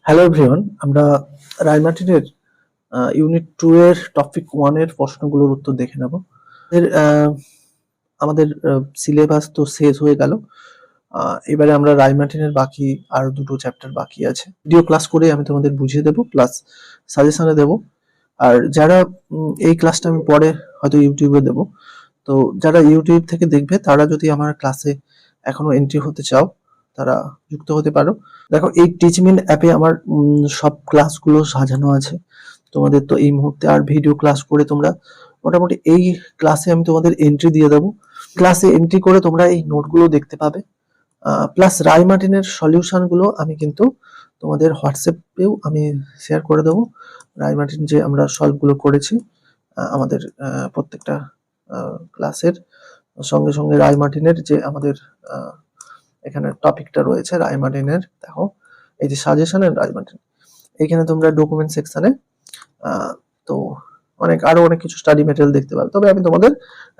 Hello everyone, আমরা রায়মার্টিনের unit 2 এর topic 1 এর প্রশ্নগুলোর উত্তর দেখে নেব। আমাদের সিলেবাস তো শেষ হয়ে গেল। এবারে আমরা রায়মার্টিনের বাকি আর দুটো চ্যাপ্টার বাকি আছে। ভিডিও ক্লাস করে আমি তোমাদের বুঝিয়ে দেবো, প্লাস সাজেশনে দেবো। আর যারা এই ক্লাসটা আমি পরে হয়তো ইউটিউবে দেবো, তো যারা ইউটিউব থেকে দেখবে তারা যদি আমার ক্লাসে এখনো এন্ট্রি হতে চাও তারা যুক্ত হতে পারো। দেখো, এই টিচমিন অ্যাপে আমার সব ক্লাসগুলো সাজানো আছে। তোমাদের তো এই মুহূর্তে আর ভিডিও ক্লাস করে তোমরা মোটামুটি এই ক্লাসে আমি তোমাদের এন্ট্রি দিয়ে দেবো। ক্লাসে এন্ট্রি করে তোমরা এই নোটগুলো দেখতে পাবে, প্লাস রায়মার্টিনের সলিউশনগুলো আমি কিন্তু তোমাদের হোয়াটসঅ্যাপেও আমি শেয়ার করে দেবো। রায়মার্টিন যে আমরা সলভগুলো করেছি আমাদের প্রত্যেকটা ক্লাসের সঙ্গে সঙ্গে রায়মার্টিনের যে আমাদের এখানে টপিকটা রয়েছে রায়মার্টিনের, দেখো এই যে সাজেশনের রায়মার্টিন, এখানে তোমরা ডকুমেন্ট সেকশনে তো আরো অনেক কিছু স্টাডি ম্যাটেরিয়াল দেখতে পাবে। তবে আমি তোমাদের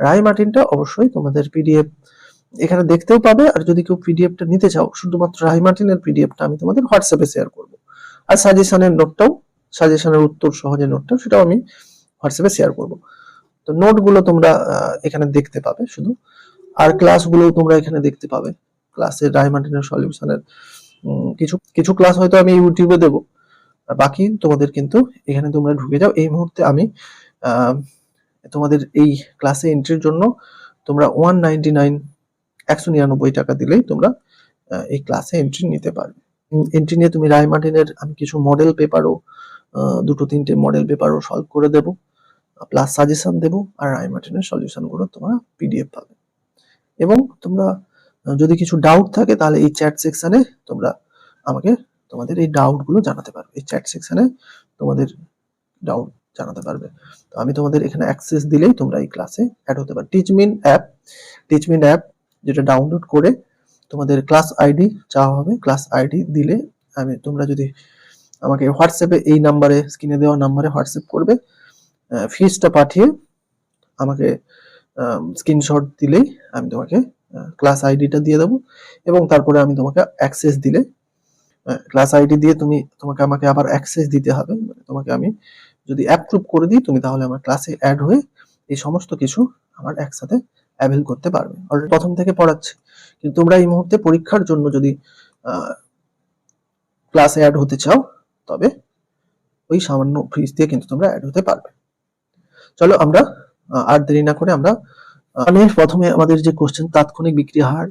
রায়মার্টিনটা অবশ্যই তোমাদের পিডিএফ এখানে দেখতেও পাবে, আর যদি কেউ পিডিএফটা নিতে চাও শুধুমাত্র রায়মার্টিনের পিডিএফটা আমি তোমাদের হোয়াটসঅ্যাপে শেয়ার করব। আর সাজেশনের নোটটাও, সাজেশনের উত্তর সহ যে নোটটা, সেটাও আমি হোয়াটসঅ্যাপে শেয়ার করব। তো নোটগুলো তোমরা এখানে দেখতে পাবে শুধু, আর ক্লাসগুলো তোমরা এখানে দেখতে পাবে। ক্লাসের রায়মার্টিনের সলিউশনের কিছু কিছু ক্লাস হয়তো আমি ইউটিউবে দেবো, আর বাকি তোমাদের কিন্তু এখানে তোমরা ঢুকে যাও। এই মুহূর্তে আমি তোমাদের এই ক্লাসে এন্ট্রির জন্য তোমরা 199 টাকা দিলেই তোমরা এই ক্লাসে এন্ট্রি নিতে পারবে। এন্ট্রি নিয়ে তুমি রায়মার্টিনের আমি কিছু মডেল পেপারও, দুটো তিনটে মডেল পেপারও সলভ করে দেবো, প্লাস সাজেশন দেবো, আর রায়মার্টিনের সলিউশনগুলো তোমরা পিডিএফ পাবে। এবং তোমরা যদি কিছু ডাউট থাকে তাহলে এই চ্যাট সেকশনে তোমরা আমাকে তোমাদের এই ডাউটগুলো জানাতে পারবে। এই চ্যাট সেকশনে তোমাদের ডাউট জানাতে পারবে। তো আমি তোমাদের এখানে অ্যাক্সেস দিলেই তোমরা এই ক্লাসে অ্যাড হতে পারবে। টিচমিন অ্যাপ যেটা ডাউনলোড করে তোমাদের ক্লাস আইডি চাওয়া হবে। ক্লাস আইডি দিলে তোমরা যদি আমাকে হোয়াটসঅ্যাপে এই নাম্বারে, স্ক্রিনে দেওয়া নাম্বারে হোয়াটসঅ্যাপ করবে, ফিজটা পাঠিয়ে আমাকে স্ক্রিনশট দিলেই আমি তোমাকে ক্লাস আইডিটা দিয়ে দেবো। এবং তারপরে আমি তোমাকে অ্যাক্সেস দিলে, ক্লাস আইডি দিয়ে তোমাকে আমাকে আবার অ্যাক্সেস দিতে হবে। তোমাকে আমি যদি অ্যাপ্রুভ করে দিই, তুমি তাহলে আমার ক্লাসে অ্যাড হয়ে এই সমস্ত কিছু আমার একসাথে অ্যাভেল করতে পারবে। অলরেডি প্রথম থেকে পড়াচ্ছি, কিন্তু তোমরা এই মুহূর্তে পরীক্ষার জন্য যদি ক্লাসে অ্যাড হতে চাও তবে ওই সামান্য ফিস দিয়ে কিন্তু তোমরা অ্যাড হতে পারবে। চলো আমরা আর দেরি না করে আমরা প্রথমে আমাদের যে কোশ্চেন তাৎক্ষণিক বিক্রিয়া হার,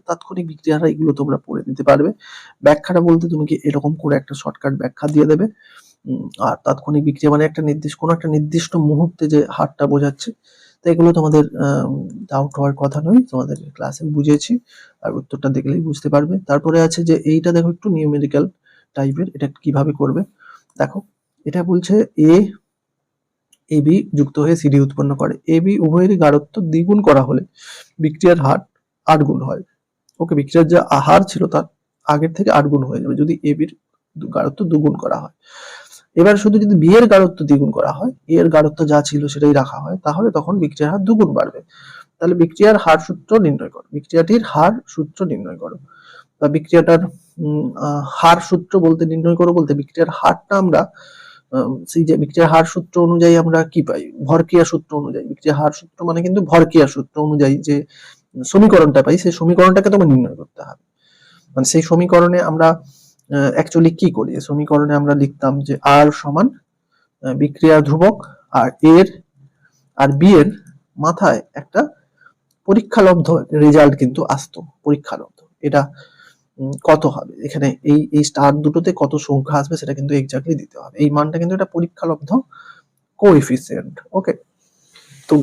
এগুলো তোমরা পড়ে নিতে পারবে। ব্যাখ্যাটা বলতে তুমি কি এরকম করে একটা শর্টকাট ব্যাখ্যা দিয়ে দেবে। আর তাৎক্ষণিক বিক্রিয়া মানে কোনো একটা নির্দিষ্ট মুহূর্তে যে হারটা বোঝাচ্ছে। তো এগুলো তোমাদের ডাউট হওয়ার কথা নয়, তোমাদের ক্লাসে বুঝিয়েছি, আর উত্তরটা দেখলেই বুঝতে পারবে। তারপরে আছে যে এইটা দেখো একটু নিউমেরিক্যাল টাইপের, এটা কিভাবে করবে দেখো। এটা বলছে এবি যুক্ত হয়ে সিডি উৎপন্ন করে। এবি উভয়েরই গাঢ়ত্ব দ্বিগুণ করা হলে বিক্রিয়ার হার 8 গুণ হয়। ওকে, বিক্রিয়ার যে হার ছিল তার আগের থেকে 8 গুণ হয়ে যাবে যদি এবির গাঢ়ত্ব দুগুণ করা হয়। এবার শুধু যদি বি এর গাঢ়ত্ব দ্বিগুণ করা হয়, এ এর গাঢ়ত্ব যা ছিল সেটাই রাখা হয়, তাহলে তখন বিক্রিয়ার হার দুগুণ বাড়বে। তাহলে বিক্রিয়ার হার সূত্র নির্ণয় করো, বিক্রিয়াটির হার সূত্র নির্ণয় করো, বা বিক্রিয়াটার হার সূত্র বলতে নির্ণয় করো বলতে বিক্রিয়ার হারটা আমরা সেই যে বিক্রিয়ার হার সূত্র অনুযায়ী আমরা কি পাই, ভরক্রিয়া সূত্র অনুযায়ী। বিক্রিয়ার হার সূত্র মানে কিন্তু ভরক্রিয়া সূত্র অনুযায়ী যে সমীকরণটা পাই, সেই সমীকরণটাকে তোমার নির্ণয় করতে হবে। মানে সেই সমীকরণে আমরা অ্যাকচুয়ালি কি করি, সমীকরণে আমরা লিখতাম যে আর সমান বিক্রিয়া ধ্রুবক আর বি এর মাথায় একটা পরীক্ষালব্ধ রেজাল্ট কিন্তু আসতো। পরীক্ষালব্ধ এটা কত হবে, এখানে এই স্টার দুটোতে কত সংখ্যা আসবে সেটা কিন্তু এক্স্যাক্টলি দিতে হবে। এই মানটা কিন্তু এটা পরীক্ষালব্ধ কোএফিসিয়েন্ট। ওকে, তো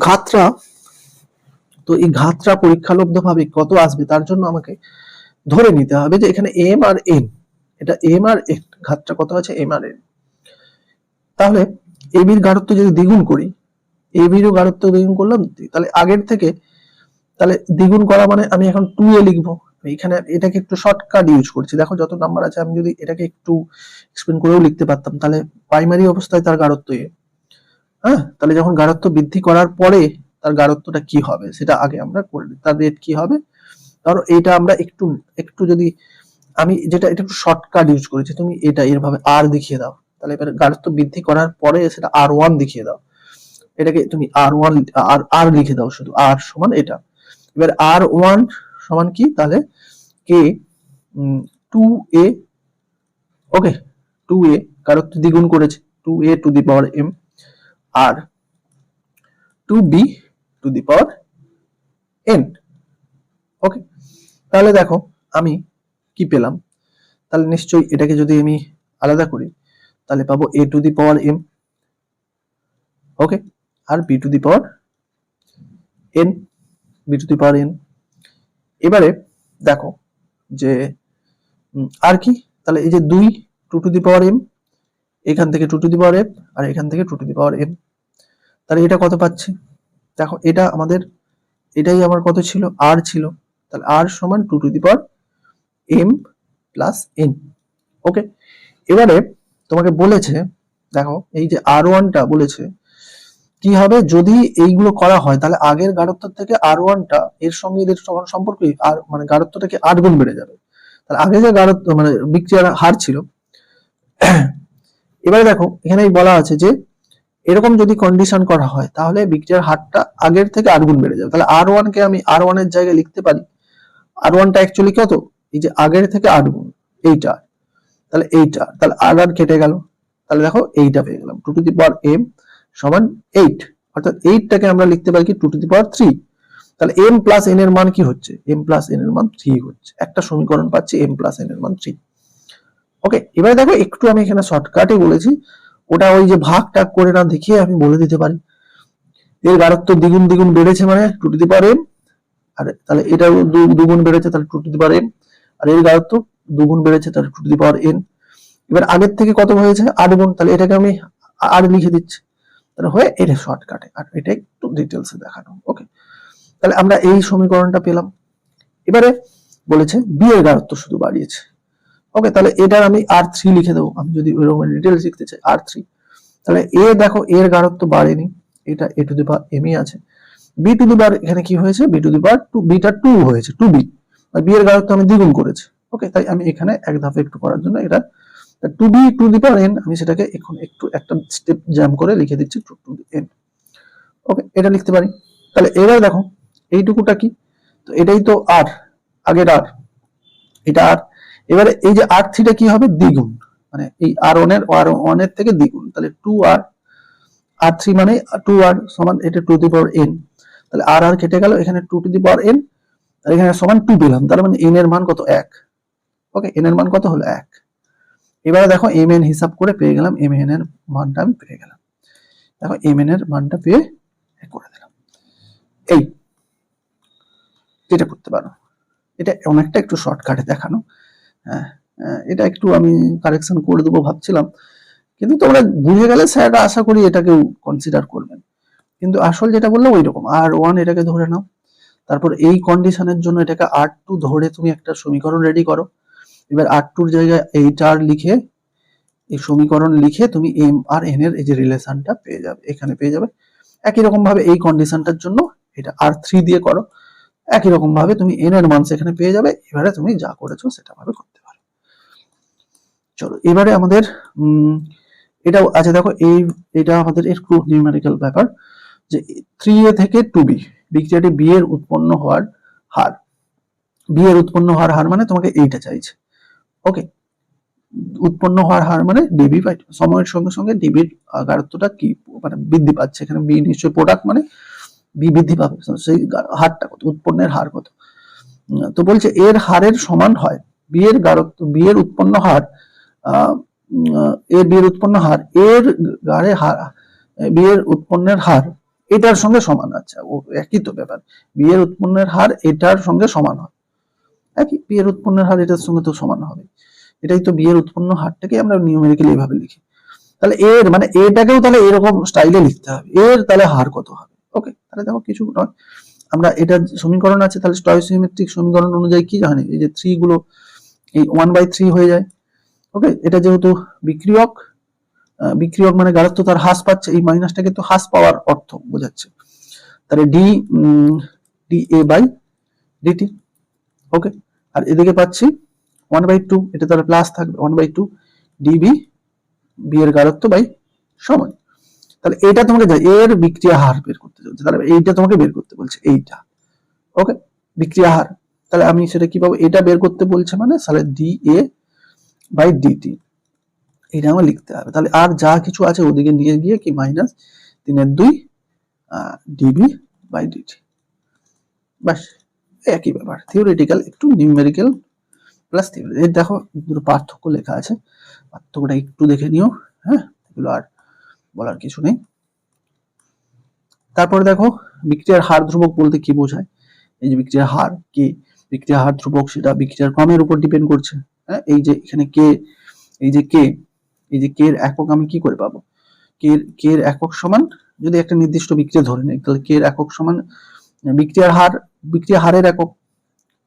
এই ঘাতরা পরীক্ষালব্ধ ভাবে কত আসবে তার জন্য আমাকে ধরে নিতে হবে যে এখানে এম আর এন, এটা এম আর এন, ঘাতটা কত আছে এম আর এন। তাহলে এবির গাঢ়ত্ব যদি দ্বিগুণ করি, এবিরও গাঢ়ত্ব দ্বিগুণ করলাম, তাহলে আগের থেকে তাহলে দ্বিগুণ করা মানে আমি এখন 2a লিখবো। এখানে এটাকে একটু শর্টকাট ইউজ করছি। দেখো যত নাম্বার আছে, আমি যদি এটাকে একটু এক্সপ্লেন করেও লিখতে পারতাম, তাহলে প্রাইমারি অবস্থায় তার গাঢ়ত্ব এ, হ্যাঁ, তাহলে যখন গাঢ়ত্ব বৃদ্ধি করার পরে তার গাঢ়ত্বটা কি হবে সেটা আগে আমরা করে নিই। তার রেট কি হবে, ধরো এইটা আমরা একটু যদি আমি যেটা এটা একটু শর্টকাট ইউজ করেছি, তুমি এটা এরভাবে আর দেখিয়ে দাও, তাহলে এবার গাঢ়ত্ব বৃদ্ধি করার পরে সেটা R1 দেখিয়ে দাও, এটাকে তুমি R1 আর লিখে দাও, শুধু আর সমান এটা। এবার R1 সমান কি, তাহলে কে 2a, ওকে 2a গাঢ়ত্ব দ্বিগুণ করেছে 2a to the power m আর 2b to the power n। Okay, তাহলে দেখো আমি কি পেলাম, তাহলে নিশ্চয়ই এটাকে যদি আমি আলাদা করি তাহলে পাবো a to the power m, okay, আর b to the power n, b to the power n। এবারে দেখো যে আর কি, তাহলে এই যে 2 2 টু দি পাওয়ার m, এখান থেকে 2 টু দি পাওয়ার m আর এখান থেকে 2 টু দি পাওয়ার m, তাহলে এটা কত পাচ্ছি, দেখো এটা আমাদের এটাই আমার কত ছিল, r ছিল, তাহলে r সমান 2 two the power m plus n। ওকে, এবারে তোমাকে বলেছে, দেখো এই যে R1 টা বলেছে কি হবে যদি এইগুলো করা হয়, তাহলে আগের গাঢ়ত্ব থেকে R1 টা এর সঙ্গে এদের সম্পর্ক আর মানে গাঢ়ত্বটাকে 8 গুণ বেড়ে যাবে। তাহলে আগে যে গাঢ়ত্ব মানে বিক্রিয়ার হার ছিল, এবারে দেখো এখানে বলা আছে যে এরকম যদি কন্ডিশন করা হয় তাহলে বিক্রিয়ার হারটা আগের থেকে 8 গুণ বেড়ে যাবে। তাহলে R1 কে আমি R1 এর জায়গায় লিখতে পারি, R1 টা অ্যাকচুয়ালি কত, এই যে আগের থেকে 8 গুণ এইটা, তাহলে এইটা, তাহলে আর আর কেটে গেল, তাহলে দেখো এইটা পেয়ে গেলাম 2 টু দি পাওয়ার m সমান 8, অর্থাৎ 8 টাকে আমরা লিখতে পারি কি 2 টু দি পাওয়ার 3। তাহলে m প্লাস n এর মান কি হচ্ছে, m প্লাস n এর মান 3 হচ্ছে, একটা সমীকরণ পাচ্ছি m প্লাস n এর মান 3। ওকে, এবারে দেখো একটু আমি এখানে শর্টকাটে বলেছি, ওটা ওই যে ভাগ টাগ করে না দেখিয়ে আমি বলে দিতে পারি, এর গাঢ়ত্ব দ্বিগুণ দ্বিগুণ বেড়েছে মানে 2 টু দি পাওয়ার m, আর তাহলে এটা দুগুণ বেড়েছে তাহলে 2 টু দি পাওয়ার m, আর এর গাঢ়ত্ব দুগুণ বেড়েছে তাহলে 2 টু দি পাওয়ার n। এবার আগের থেকে কত হয়েছে 8 গুণ, তাহলে এটাকে আমি আর লিখে দিচ্ছি, তাহলে হয়ে এটা শর্টকাটে, আর এটা একটু ডিটেলসে দেখানো। ওকে, তাহলে আমরা এই সমীকরণটা পেলাম। এবারে বলেছে বি এর গাঢ়ত্ব শুধু বাড়িয়েছে। ওকে, তাহলে এটার আমি R3 লিখে দেবো, আমি যদি ওইরকম ডিটেলস লিখতে চাই R3, তাহলে এ দেখো এর গাঢ়ত্ব বাড়েনি, এটা a to the power m ই আছে, b টু দি পাওয়ার এখানে কি হয়েছে b to the power 2, beta 2 হয়েছে 2b, আর b এর গাঢ়ত্ব আমি দ্বিগুণ করেছি। ওকে, তাই আমি এখানে এক ধাপে একটু করার জন্য এটা 2b to the power n, আমি সেটাকে এখন একটু একটা স্টেপ জ্যাম করে লিখে দিচ্ছি 2 টু দি n। ওকে, এটা লিখতে পারি। তাহলে এবার দেখো এইটুকুটা কি, তো এটাই তো r, আগের r, এটা r। এবারে এই যে r3 টা কি হবে, দ্বিগুণ, মানে এই r1 এর থেকে দ্বিগুণ, তাহলে 2r, r3 মানে 2r সমান এটা 2 টু দি পাওয়ার n, তাহলে r আর কেটে গেল, এখানে 2 টু দি পাওয়ার n, আর এখানে সমান 2 পেলাম, তার মানে n এর মান কত 1। ওকে, n এর মান কত হলো 1। এবারে দেখো mn হিসাব করে পেয়ে গেলাম, mn এর মানটা আমি পেয়ে গেলাম, দেখো mn এর মানটা পেয়ে করে দিলাম। এই যেটা করতে পারো, এটা অনেকটা একটু শর্টকাটে দেখানো, হ্যাঁ এটা একটু আমি কারেকশন করে দেবো ভাবছিলাম, কিন্তু তোমরা বুঝে গেলে স্যাররা আশা করি এটাকেও কনসিডার করবেন। কিন্তু আসল যেটা বললাম ওই রকম R1 এটাকে ধরে নাও, তারপর এই কন্ডিশনের জন্য এটাকে R2 ধরে তুমি একটা সমীকরণ রেডি করো। এবার R2 এর জায়গায় 8r লিখে এই সমীকরণ লিখে তুমি m আর n এর এই যে রিলেশনটা পেয়ে যাবে, এখানে পেয়ে যাবে। একই রকম ভাবে এই কন্ডিশনটার জন্য এটা R3 দিয়ে করো, একই রকম ভাবে তুমি n এর মান সেখানে পেয়ে যাবে। এবারে তুমি যা করেছো সেটা ভাবে করতে পারো। চলো এবারে আমাদের এটাও আছে, দেখো এটা আমাদের একটু নিউমেরিক্যাল ব্যাপার, যে 3a থেকে 2b বিক্রিয়াটি b এর উৎপন্ন হওয়ার হার, b এর উৎপন্ন হওয়ার হার মানে তোমাকে এইটা চাইছে। ওকে, উৎপন্ন হওয়ার হার মানে ডিবি বাই সময়ের সঙ্গে সঙ্গে ডিবির গাঢ়ত্বটা কি মানে বৃদ্ধি পাচ্ছে, এখানে বি নিশ্চয় প্রোডাক্ট মানে বি বৃদ্ধি পাবে, সেই হারটা কত, উৎপন্নের হার কত। তো বলছে এর হারের সমান হয় বি এর গাঢ়ত্ব, বি এর উৎপন্ন হার, বি এর উৎপন্ন হার এর গাঢ়ের হার, বি এর উৎপন্নের হার এটার সঙ্গে সমান। আচ্ছা, ও একই তো ব্যাপার, বি এর উৎপন্নের হার এটার সঙ্গে সমান হয়, একই বি এর উৎপন্নের হার এটার সঙ্গে তো সমান হবে, এটাই তো বি এর উৎপন্ন হারটাকে আমরা নিউমেরিক্যালি এইভাবে লিখি। তাহলে এর মানে এটাকেও তাহলে এরকম স্টাইলে লিখতে হবে, এর তাহলে হার কত হবে। ওকে, তাহলে দেখো কিছু নয়, আমরা এটা সমীকরণ আছে, তাহলে স্টয়কিওমেট্রিক সমীকরণ অনুযায়ী কি জানি, এই যে 3 গুলো এই 1/3 হয়ে যায়। ওকে, এটা যেহেতু বিক্রিয়ক, বিক্রিয়ক মানে গাঢ়ত্ব তার হ্রাস পাচ্ছে, এই মাইনাসটা কিন্তু হ্রাস পাওয়ার অর্থ বোঝাচ্ছে, তাহলে dA/dt। ওকে, আর এদিকে পাচ্ছি 1/2, এটা তাহলে প্লাস থাকবে 1/2 ডিবি, বি এর গাঢ়ত্ব বাই সময়। তাহলে এটা তোমাকে এর বিক্রিয়া হার বের করতে চলছে, তাহলে এইটা তোমাকে বের করতে বলছে, এইটা। ওকে, বিক্রিয়া হার। তাহলে আমি সেটা কি পাবো, এটা বের করতে বলছে মানে তাহলে ডি এ বাই ডিটি, এটা আমার লিখতে হবে। তাহলে আর যা কিছু আছে ওদিকে নিয়ে গিয়ে কি মাইনাস 3/2 ডিবি বাই ডিটি, বাস একই ব্যাপার। থিওরিটিক্যাল একটু নিউমেরিক্যাল প্লাস থিওরি। এই দেখো দুটো পার্থক্য লেখা আছে, পার্থক্যটা একটু দেখে নিও। হ্যাঁ, এগুলো আর বলার কিছু নেই। তারপরে দেখো বিক্রিয়ার হার ধ্রুবক বলতে কি বোঝায়। এই যে বিক্রিয়ার হার কি, বিক্রিয়ার হার ধ্রুবক সেটা বিক্রিয়ার ক্রমের উপর ডিপেন্ড করছে। হ্যাঁ, এই যে এখানে কে, এই যে কে, এই যে কে এর একক আমি কি করে পাবো, কে এর একক সমান যদি একটা নির্দিষ্ট বিক্রিয়া ধরে নেই, তাহলে কে এর একক সমান বিক্রিয়ার হার, বিক্রিয়া হারের একক,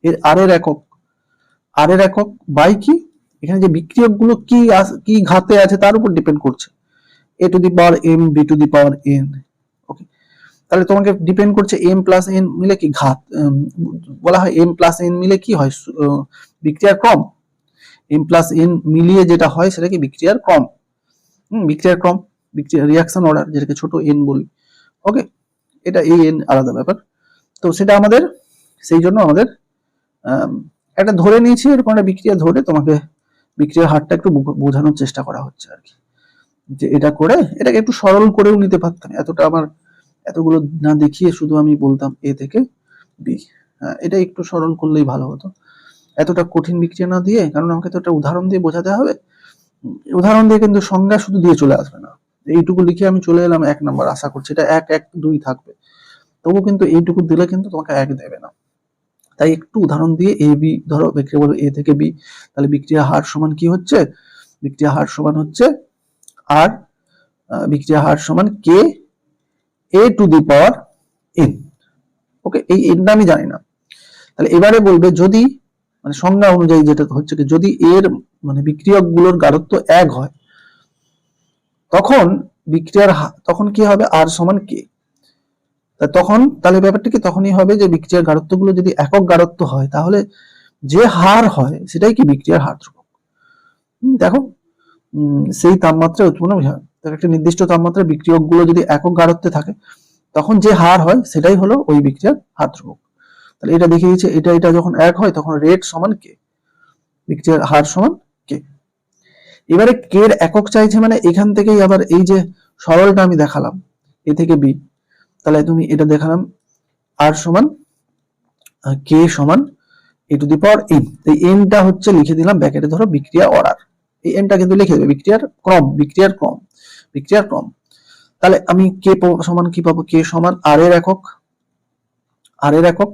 এর আর এর একক, আর এর একক বাই কি, এখানে যে বিক্রিয়ক গুলো কি ঘাতে আছে তার উপর ডিপেন্ড করছে, a to the power m b to the power n। Okay, তাহলে তোমাকে ডিপেন্ড করছে m প্লাস n মিলে কি ঘাত, বলা হয় m প্লাস n মিলে কি হয় বিক্রিয়ার ক্রম, m প্লাস n মিলিয়ে যেটা হয় সেটা কি বিক্রিয়ার ক্রম, বিক্রিয়ার ক্রম, বিক্রিয়া রিয়াকশন অর্ডার যেটাকে ছোট n বলি। ওকে, এটা এই n আলাদা ব্যাপার। তো সেটা আমাদের, সেই জন্য আমাদের একটা ধরে নিয়েছি, এরকম একটা বিক্রিয়া ধরে তোমাকে বিক্রিয়ার হারটা একটু বোঝানোর চেষ্টা করা হচ্ছে আর কি, যে এটা করে এটাকে একটু সরল করেও নিতে পারতাম, এতটা আমার এতগুলো না দেখিয়ে শুধু আমি বলতাম এ থেকে বি, এটা একটু সরল করলেই ভালো হতো, এতটা কঠিন বিক্রিয়া না দিয়ে, কারণ আমাকে তো একটা উদাহরণ দিয়ে বোঝাতে হবে। উদাহরণ দিয়ে কিন্তু সংজ্ঞা শুধু দিয়ে চলে আসবে না, এইটুকু লিখে আমি চলে এলাম 1 নাম্বার, আশা করছি এটা 1 1 2 থাকবে, তবু কিন্তু এইটুকু দিলে কিন্তু তোমাকে 1 দেবে না। তাই একটু উদাহরণ দিয়ে এ বি ধরো, বিক্রিয়া বলো এ থেকে বি, তাহলে বিক্রিয়া হার সমান কি হচ্ছে, বিক্রিয়া হার সমান হচ্ছে আর বিক্রিয়া হার সমান কে এ টু দি পাওয়ার এন। ওকে, এই এনটা আমি জানি না। তাহলে এবারে বলবে যদি মানে সংজ্ঞা অনুযায়ী যেটা হচ্ছে কি, যদি এর মানে বিক্রিয়ক গুলোর গাঢ়ত্ব 1 হয়, তখন বিক্রিয়ার তখন কি হবে, আর সমান কে। তখন তাহলে ব্যাপারটা কি, তখনই হবে যে বিক্রিয়ার গাঢ়ত্ব গুলো যদি একক গাঢ়ত্ব হয়, তাহলে যে হার হয় সেটাই কি বিক্রিয়ার হার ধ্রুবক। দেখো সেই তাপমাত্রায় উৎপন্ন হয়, একটা নির্দিষ্ট তাপমাত্রায় বিক্রিয়ক গুলো যদি একক গাঢ়ত্বে থাকে, তখন যে হার হয় সেটাই হলো ওই বিক্রিয়ার হার ধ্রুবক। তাহলে এটা দেখিয়ে দিচ্ছে, এটা যখন 1 হয় তখন রেট সমান কে, বিক্রিয়ার হার সমান কে। এবারে কে এর একক চাইছে, মানে এখান থেকেই আবার এই যে সরলটা আমি দেখালাম এ থেকে বি, তাহলে তুমি এটা দেখালাম আর সমান কে সমান এ টু দি পাওয়ার এন, এই এনটা হচ্ছে লিখে দিলাম ব্র্যাকেটে ধরো বিক্রিয়া অর্ডার, এই এনটা কিন্তু লিখে দেবে বিক্রিয়ার ক্রম, বিক্রিয়ার ক্রম, বিক্রিয়ার ক্রম। তাহলে আমি কে সমান কি পাবো, কে সমান আর এর একক, আর এর একক,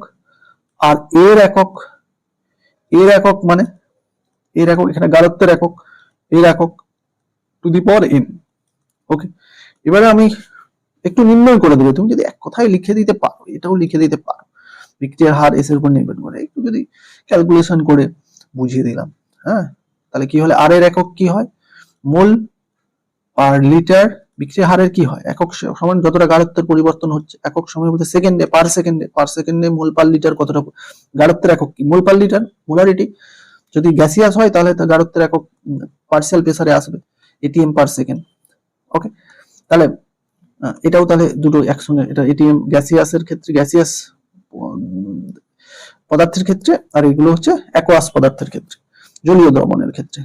আর এর একক, এর একক মানে এর একক, এখানে গাঢ়ত্বের একক, এর একক টু দি পাওয়ার এন। ওকে, এবারে আমি একটু নির্ণয় করে দেবো, তুমি যদি এক কথায় লিখে দিতে পারো, এটাও লিখে দিতে পারো, বিক্রিয়ার হার এস এর উপর নির্ভর করে, একটু যদি ক্যালকুলেশন করে বুঝিয়ে দিলাম। হ্যাঁ, তাহলে কি হলে আর এর একক কি হয়, মোল পার লিটার, বিক্রিয়া হারের কি হয় একক সমান যতটা গাঢ়ত্বের পরিবর্তন হচ্ছে, একক সময় বলতে সেকেন্ডে, পার সেকেন্ডে, পার সেকেন্ডে মোল পার লিটার কতটা, গাঢ়ত্বের একক কি মোল পার লিটার, মোলারিটি। যদি গ্যাসিয়াস হয় তাহলে গাঢ়ত্বের একক পার্সিয়াল প্রেসারে আসবে, এটিএম পার সেকেন্ড। ওকে, তাহলে এটাও তাহলে দুটো একসঙ্গে, এটা এটিএম গ্যাসিয়াসের ক্ষেত্রে, গ্যাসিয়াস পদার্থের ক্ষেত্রে, আর এগুলো হচ্ছে অ্যাকোয়াস পদার্থের ক্ষেত্রে, জলীয় দ্রবণের ক্ষেত্রে।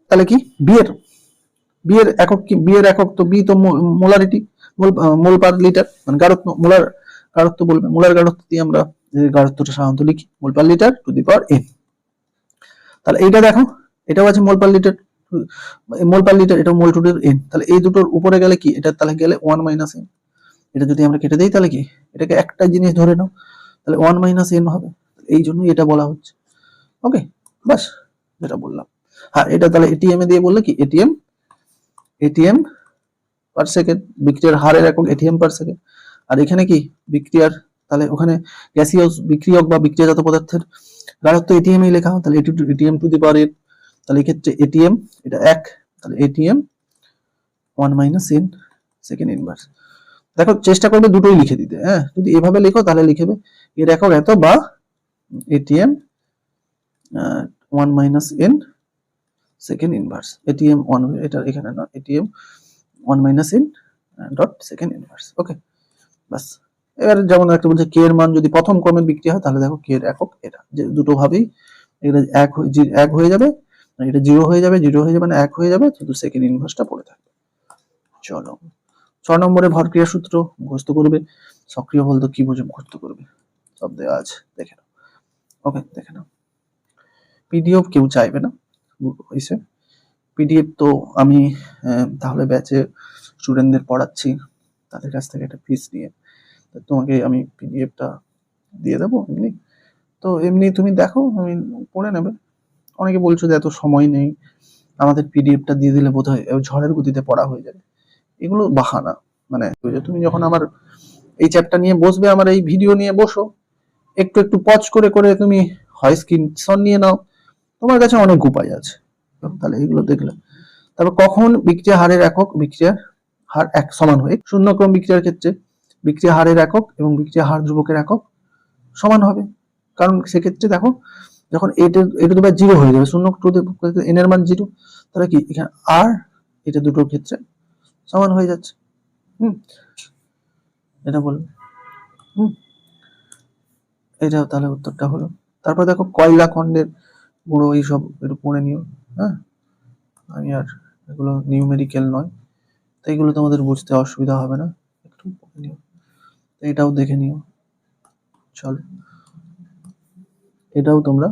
তাহলে কি বিয়ের একক কি, বিয়ের একক তো বি তো মোলারিটি, মোল পার লিটার, মানে গাঢ়ত্ব, মোলার গাঢ়ত্ব বলবে, মোলার গাঢ়ত্ব দিয়ে আমরা গাঢ়ত্বটা সাধারণত লিখি mole per litre to the power n. তাহলে এইটা দেখো, এটাও আছে মোল পার লিটার, মোল পার লিটার, এটা মোল টু দি এন। তাহলে এই দুটোর উপরে গেলে কি, এটা তাহলে গেলে 1 মাইনাস এন, এটা যদি আমরা কেটে দেই তাহলে কি, এটাকে একটা জিনিস ধরে নাও, তাহলে 1 মাইনাস এন হবে, এই জন্যই এটা বলা হচ্ছে। ওকে, বাস যেটা বললাম। হ্যাঁ, এটা তাহলে এটিএম এ দিয়ে বললে কি, এটিএম, এটিএম পার সেকেন্ড, বিক্রিয়ার হারের একক এটিএম পার সেকেন্ড। আর এখানে কি বিক্রিয়ার, তাহলে ওখানে গ্যাসীয় বিক্রিয়ক বা বিক্রিয়াজাত পদার্থের গাঢ়ত্ব এটিএম এ লেখা হয়, তাহলে ATM two the power n, তাহলে এই ক্ষেত্রে এটিএম এটা 1, তাহলে ATM 1 minus n second inverse. দেখো চেষ্টা করবে দুটোই লিখে দিতে, হ্যাঁ যদি এভাবে লেখো তাহলে লিখবে এর একক এত বা atm one minus n second inverse, atm one, এটা এখানে না, atm one minus n dot second inverse. Okay, বাস। এবার যেমন একটা বলছে কে এর মান যদি প্রথম ক্রমের বিক্রিয়া হয়, তাহলে দেখো কে এর একক এটা, যে দুটো ভাবেই এটা এক হয়ে যাবে, এটা জিরো হয়ে যাবে, জিরো হয়ে যাবে না এক হয়ে যাবে, শুধু সেকেন্ড ইনভার্সটা পড়ে থাকবে। চলো 6 নম্বরে ভরক্রিয়া সূত্র মুখস্থ করবে, সক্রিয় বলতো কি বুঝে মুখস্থ করবে, সব দেওয়া আছে, দেখে নাও। ওকে, দেখে নাও। পিডিএফ কেউ চাইবে না, হয়েছে। পিডিএফ তো আমি তাহলে ব্যাচে স্টুডেন্টদের পড়াচ্ছি, তাদের কাছ থেকে একটা ফিস নিয়ে তোমাকে আমি পিডিএফটা দিয়ে দেবো এমনি, তো এমনি তুমি দেখো, আমি পড়ে নেবে। অনেকে বলছো যে এত সময় নেই, আমাদের পিডিএফটা দিয়ে দিলে বোধহয় ঝড়ের গতিতে পড়া হয়ে যাবে। এগুলো বাহানা, মানে তুমি যখন আমার এই চ্যাপ্টার নিয়ে বসবে, আমার এই ভিডিও নিয়ে বসো, একটু একটু পজ করে করে তুমি হয় স্ক্রিনশট নিয়ে নাও, তোমার কাছে অনেক উপায় আছে, তাহলে এগুলো দেখলে। তারপর কখন বিক্রিয়া হারের একক বিক্রিয়ার হার এক সমান হয়ে, শূন্যক্রম বিক্রিয়ার ক্ষেত্রে বিক্রিয়া হারের একক এবং বিক্রিয়া হার ধ্রুবকের একক সমান হবে, কারণ সেক্ষেত্রে দেখো যখন এটা দুবার জিরো হয়ে যাবে, শূন্য এন এর মান জিরো, তাহলে কি এখানে আর এটা দুটোর ক্ষেত্রে সমান হয়ে যাচ্ছে। এটা বলবে। এটা তাহলে উত্তরটা হলো। তারপর দেখো কয়লা খণ্ডের গুঁড়ো, এইসব একটু পড়ে নিও। হ্যাঁ, আমি আর এগুলো নিউমেরিক্যাল নয়, তো এগুলো তোমাদের বুঝতে অসুবিধা হবে না, একটু পড়ে নিও, এটাও দেখে নিও। চলো এটাও তোমরা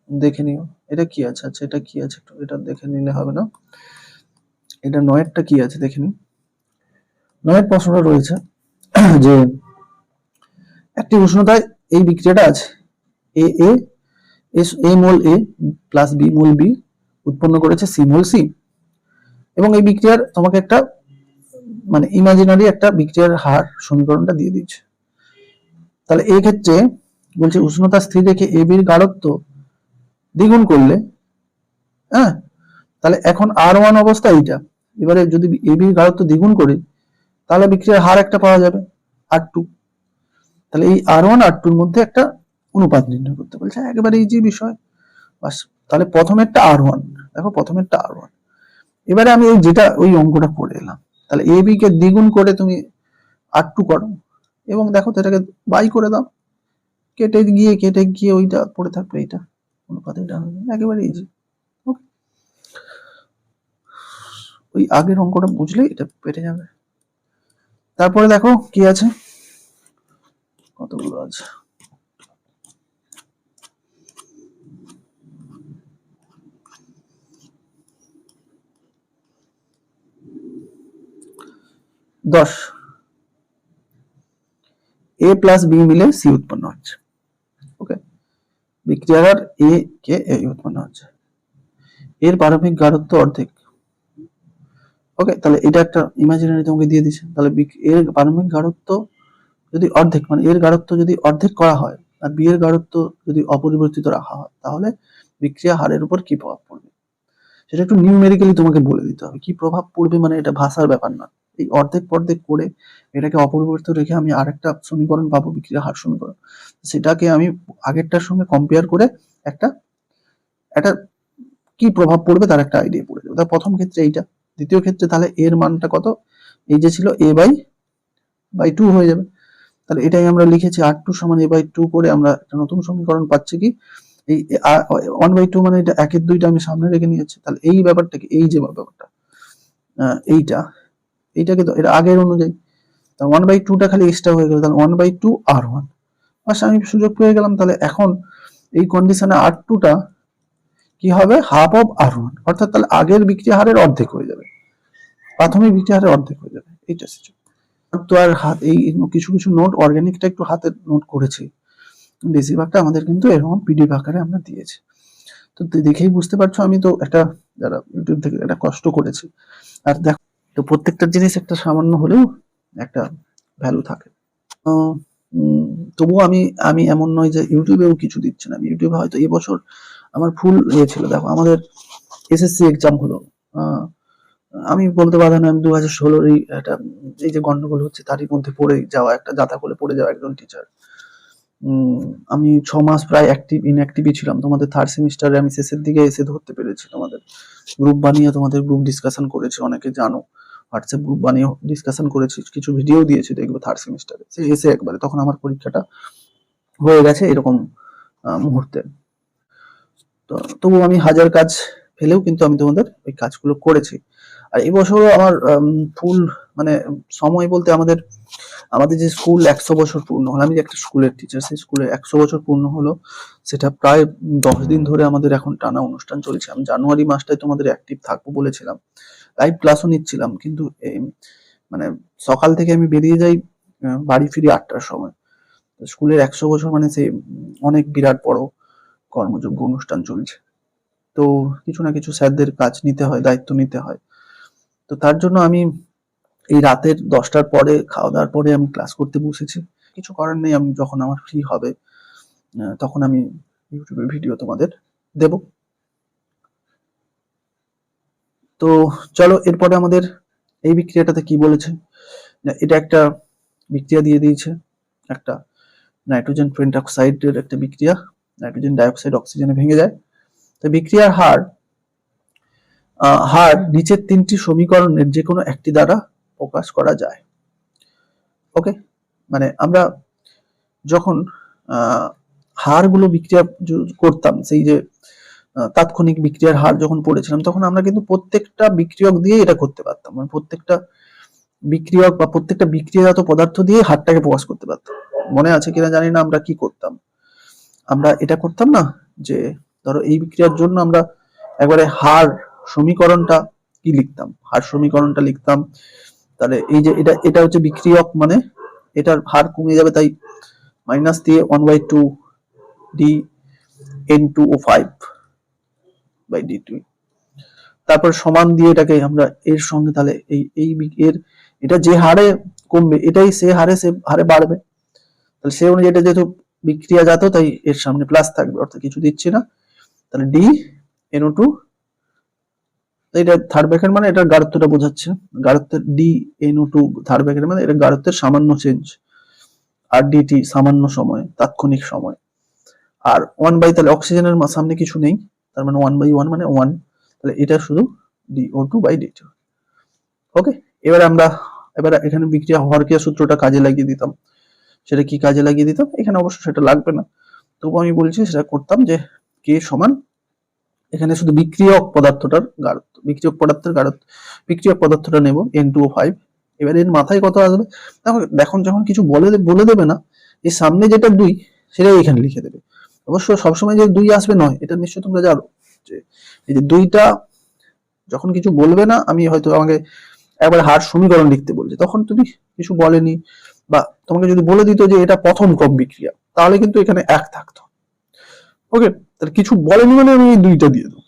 দেখে নিও, এটা কি আছে, আচ্ছা এটা কি আছে একটু এটা দেখে নিলে হবে না, এটা নয়েরটা কি আছে দেখে নি। নয়ের প্রশ্নটা রয়েছে যে একটি উষ্ণতায় এই বিক্রিয়াটা আছে, এ এ এ মোল এ প্লাস বি মোল বি উৎপন্ন করেছে সি মোল সি, এবং এই বিক্রিয়ার তোমাকে একটা মানে ইমাজিনারি একটা বিক্রিয়ার হার সমীকরণটা দিয়ে দিচ্ছে। তাহলে এই ক্ষেত্রে বলছে উষ্ণতা স্থির রেখে এ বির গাঢ়ত্ব দ্বিগুণ করলে, হ্যাঁ, তাহলে এখন আর ওয়ান অবস্থা এইটা, এবারে যদি এ বির গাঢ়ত্ব দ্বিগুণ করি, তাহলে বিক্রিয়ার হার একটা পাওয়া যাবে আর টু, তাহলে এই আর ওয়ান আর টুর মধ্যে একটা অনুপাত নির্ণয় করতে বলছে, একেবারে ইজি বিষয়। বাস, তাহলে প্রথমেরটা আর ওয়ান, দেখো প্রথমেরটা আর ওয়ান, এবারে আমি ওই যেটা ওই অঙ্কটা করে এলাম, তাহলে এ বি কে দ্বিগুণ করে তুমি আর টু করো, এবং দেখো তো এটাকে বাই করে দাও, কেটে গিয়ে ওইটা পড়ে থাকবে, এইটা অনুপাত, এটা একেবারে ইজি। ওই আগের অঙ্কটা বুঝলে এটা পেটে যাবে। তারপরে দেখো কি আছে, কতগুলো আছে, দশ, এ প্লাস বি মিলে সি উৎপন্ন হচ্ছে। ওকে, বিক্রিয়ার এ কে এ উৎপন্ন হচ্ছে, এর পারমাণবিক গাঢ়ত্ব অর্ধেক। ওকে, তাহলে এটা একটা ইমাজিনারি তোমাকে দিয়ে দিচ্ছে, তাহলে এর পারমাণবিক গাঢ়ত্ব যদি অর্ধেক, মানে এর গাঢ়ত্ব যদি অর্ধেক করা হয় আর বি এর গাঢ়ত্ব যদি অপরিবর্তিত রাখা হয়, তাহলে বিক্রিয়া হারের উপর কি প্রভাব পড়বে, সেটা একটু নিউমেরিক্যালি তোমাকে বলে দিতে হবে। কি প্রভাব পড়বে মানে এটা ভাষার ব্যাপার না, এই অর্ধেক পর্ধেক করে এটাকে অপরিবর্তিত রেখে আমি আরেকটা সমীকরণ পাবো, বিক্রিয়া হার সমীকরণ, সেটাকে আমি আগেরটার সঙ্গে কম্পেয়ার করে একটা একটা কি প্রভাব পড়বে তার একটা আইডিয়া পড়ে যাবে। প্রথম ক্ষেত্রে এইটা, দ্বিতীয় ক্ষেত্রে তাহলে এর মানটা কত, এই যে ছিল এ বাই টু হয়ে যাবে, তাহলে এটাই আমরা লিখেছি আর টু সমান এ বাই টু করে আমরা একটা নতুন সমীকরণ পাচ্ছি, কি এই ওয়ান বাই টু, মানে এটা একের দুইটা আমি সামনে রেখে নিয়েছি, তাহলে এই ব্যাপারটাকে, এই যে ব্যাপারটা এইটাকে তো এটা আগের অনুযায়ী, তা ওয়ান বাই টুটা খালি এক্সট্রা হয়ে গেল, তাহলে ওয়ান বাই টু আর ওয়ান, আচ্ছা আমি সুযোগ পেয়ে গেলাম। তাহলে এখন এই কন্ডিশনে আর টুটা কি হবে, হাফ অফ আর ওয়ান, অর্থাৎ তাহলে আগের বিক্রিয়া হারের অর্ধেক হয়ে যাবে, প্রাথমিক বিক্রিয়া হারের অর্ধেক হয়ে যাবে, এইটা সুযোগ। তো আর হাত এই কিছু কিছু নোট অর্গানিকটা একটু হাতে নোট করেছি, বেশিরভাগটা আমাদের কিন্তু এরকম পিডিএফ আকারে আমরা দিয়েছি, তো দেখেই বুঝতে পারছো আমি তো একটা যারা ইউটিউব থেকে একটা কষ্ট করেছি। আর দেখো তো প্রত্যেকটা জিনিস একটা সামান্য হলেও একটা ভ্যালু থাকে। তবুও আমি আমি এমন নয় যে ইউটিউবেও কিছু দিচ্ছে না, আমি ইউটিউবে হয়তো এবছর আমার ফুল ইয়ে ছিল, দেখো আমাদের এসএসসি এক্সাম হলো, আমি বলতে পারবো না, আমি 2016 এই যে গন্ডগোল হচ্ছে তারই মধ্যে পড়ে যাওয়া, একটা জাতা করে পড়ে যাওয়া একজন টিচার, আমি 6 মাস প্রায় ইনঅ্যাক্টিভই ছিলাম। তোমাদের থার্ড সেমিস্টারে আমি শেষের দিকে এসে ধরতে পেরেছি। তোমাদের গ্রুপ বানিয়ে তোমাদের গ্রুপ ডিসকাশন করেছি, অনেকে জানো। হোয়াটসঅ্যাপ গ্রুপ বানিয়ে ডিসকাশন করেছি, কিছু ভিডিও দিয়েছি দেখবে থার্ড সেমিস্টারে এসে একবারে। তখন আমার পরীক্ষাটা হয়ে গেছে এরকম মুহূর্তে। তো তবু আমি হাজার কাজ ফেলেও কিন্তু আমি তোমাদের ওই কাজগুলো করেছি। আর এই বছরও আমার ফুল মানে সময় বলতে আমাদের যে স্কুল 100 বছর পূর্ণ হলো। আমি যে একটা স্কুলের টিচার, সেই স্কুলে 100 বছর পূর্ণ হলো, সেটা প্রায় 10 দিন ধরে আমাদের এখন টানা অনুষ্ঠান চলছে। আমি জানুয়ারি মাসটায় তোমাদের অ্যাক্টিভ থাকবো বলেছিলাম, লাইভ ক্লাসও নিচ্ছিলাম, কিন্তু মানে সকাল থেকে আমি বেরিয়ে যাই, বাড়ি ফিরি 8টার সময়। স্কুলের 100 বছর মানে সেই অনেক বিরাট বড় কর্মযোগ্য অনুষ্ঠান চলছে। তো কিছু না কিছু স্যারদের কাজ নিতে হয়, দায়িত্ব নিতে হয়। তো তার জন্য আমি এই রাতের 10টার পরে খাওয়া দাওয়ার পরে আমি ক্লাস করতে বসেছি। কিছু করার নেই, আমি যখন আমার ফ্রি হবে তখন আমি ইউটিউবে ভিডিও তোমাদের দেব। তো চলো এরপরে আমাদের এই বিক্রিয়াটাতে কি বলেছে, এটা একটা বিক্রিয়া দিয়ে দিয়েছে, একটা নাইট্রোজেন পেন্টঅক্সাইডের একটা বিক্রিয়া, নাইট্রোজেন ডাইঅক্সাইড অক্সিজেনে ভেঙে যায়। তো বিক্রিয়ার হার নিচের 3টি সমীকরণের যে কোনো একটি দ্বারা প্রকাশ করা যায়। ওকে, মানে আমরা যখন হারগুলো বিক্রিয়া করতাম, সেই যে তাৎক্ষণিক বিক্রিয়ার হার যখন পড়েছিলাম, তখন আমরা কিন্তু প্রত্যেকটা বিক্রিয়ক দিয়ে এটা করতে পারতাম। মানে প্রত্যেকটা বিক্রিয়ক বা প্রত্যেকটা বিক্রিয়াজাত পদার্থ দিয়ে হারটাকে প্রকাশ করতে পারতাম। মনে আছে কিনা জানি না, আমরা কি করতাম, আমরা এটা করতাম না যে ধরো এই বিক্রিয়ার জন্য আমরা একবারে হার সমীকরণটা কি লিখতাম, হার সমীকরণটা লিখতাম। তাহলে এই যে এটা হচ্ছে বিক্রিয়ক, মানে এটার হার কমে যাবে, তাই মাইনাস দিয়ে 1/2 d N2O5 বাই d2, তারপর সমান দিয়ে এটাকে আমরা এর সঙ্গে, তাহলে এর এটা যে হারে কমবে এটাই সে হারে বাড়বে। তাহলে সে অনুযায়ী এটা যেহেতু বিক্রিয়াজাত, তাই এর সামনে প্লাস থাকবে, অর্থাৎ কিছু দিচ্ছি না। তাহলে d NO2, এটা থার্ড ব্র্যাকেট মানে এটার গাঢ়ত্বটা বোঝাচ্ছে, গাঢ়ত্বের d NO2 থার্ড ব্র্যাকেট মানে এটা গাঢ়ত্বের সামান্য চেঞ্জ, আর dt সামান্য সময়, তাৎক্ষণিক সময়। আর 1/, তাহলে অক্সিজেনের সামনে কিছু নেই, তার মানে 1/1 মানে 1, তাহলে এটা শুধু DO2/D2। ওকে, এবার এখানে বিক্রিয়া হরকিয়া সূত্রটা কাজে লাগিয়ে দিতাম। সেটা কি কাজে লাগিয়ে দিতাম, এখানে অবশ্য সেটা লাগবে না, তবু আমি বলছি সেটা করতাম যে K সমান, এখানে শুধু বিক্রিয়ক পদার্থটার গাঢ়ত্ব, বিক্রিয়ক পদার্থটা নেব N2O5। এবার এর মাথায় কত আসবে, দেখুন যখন কিছু বলে দেবে না, এর সামনে যেটা 2 সেটাই এখানে লিখে দেবে। অবশ্য সবসময় যে 2 আসবে নয়, এটা নিশ্চয়ই তোমরা জানো যে এই যে 2টা যখন কিছু বলবে না, আমি হয়তো আমাকে একবার হার সমীকরণ লিখতে বলছে, তখন তুমি কিছু বলেনি, বা তোমাকে যদি বলে দিত যে এটা প্রথম ক্রম বিক্রিয়া, তাহলে কিন্তু এখানে 1 থাকতো। ওকে, তাহলে কিছু বলেনি মানে আমি এই 2টা দিয়ে দেবো,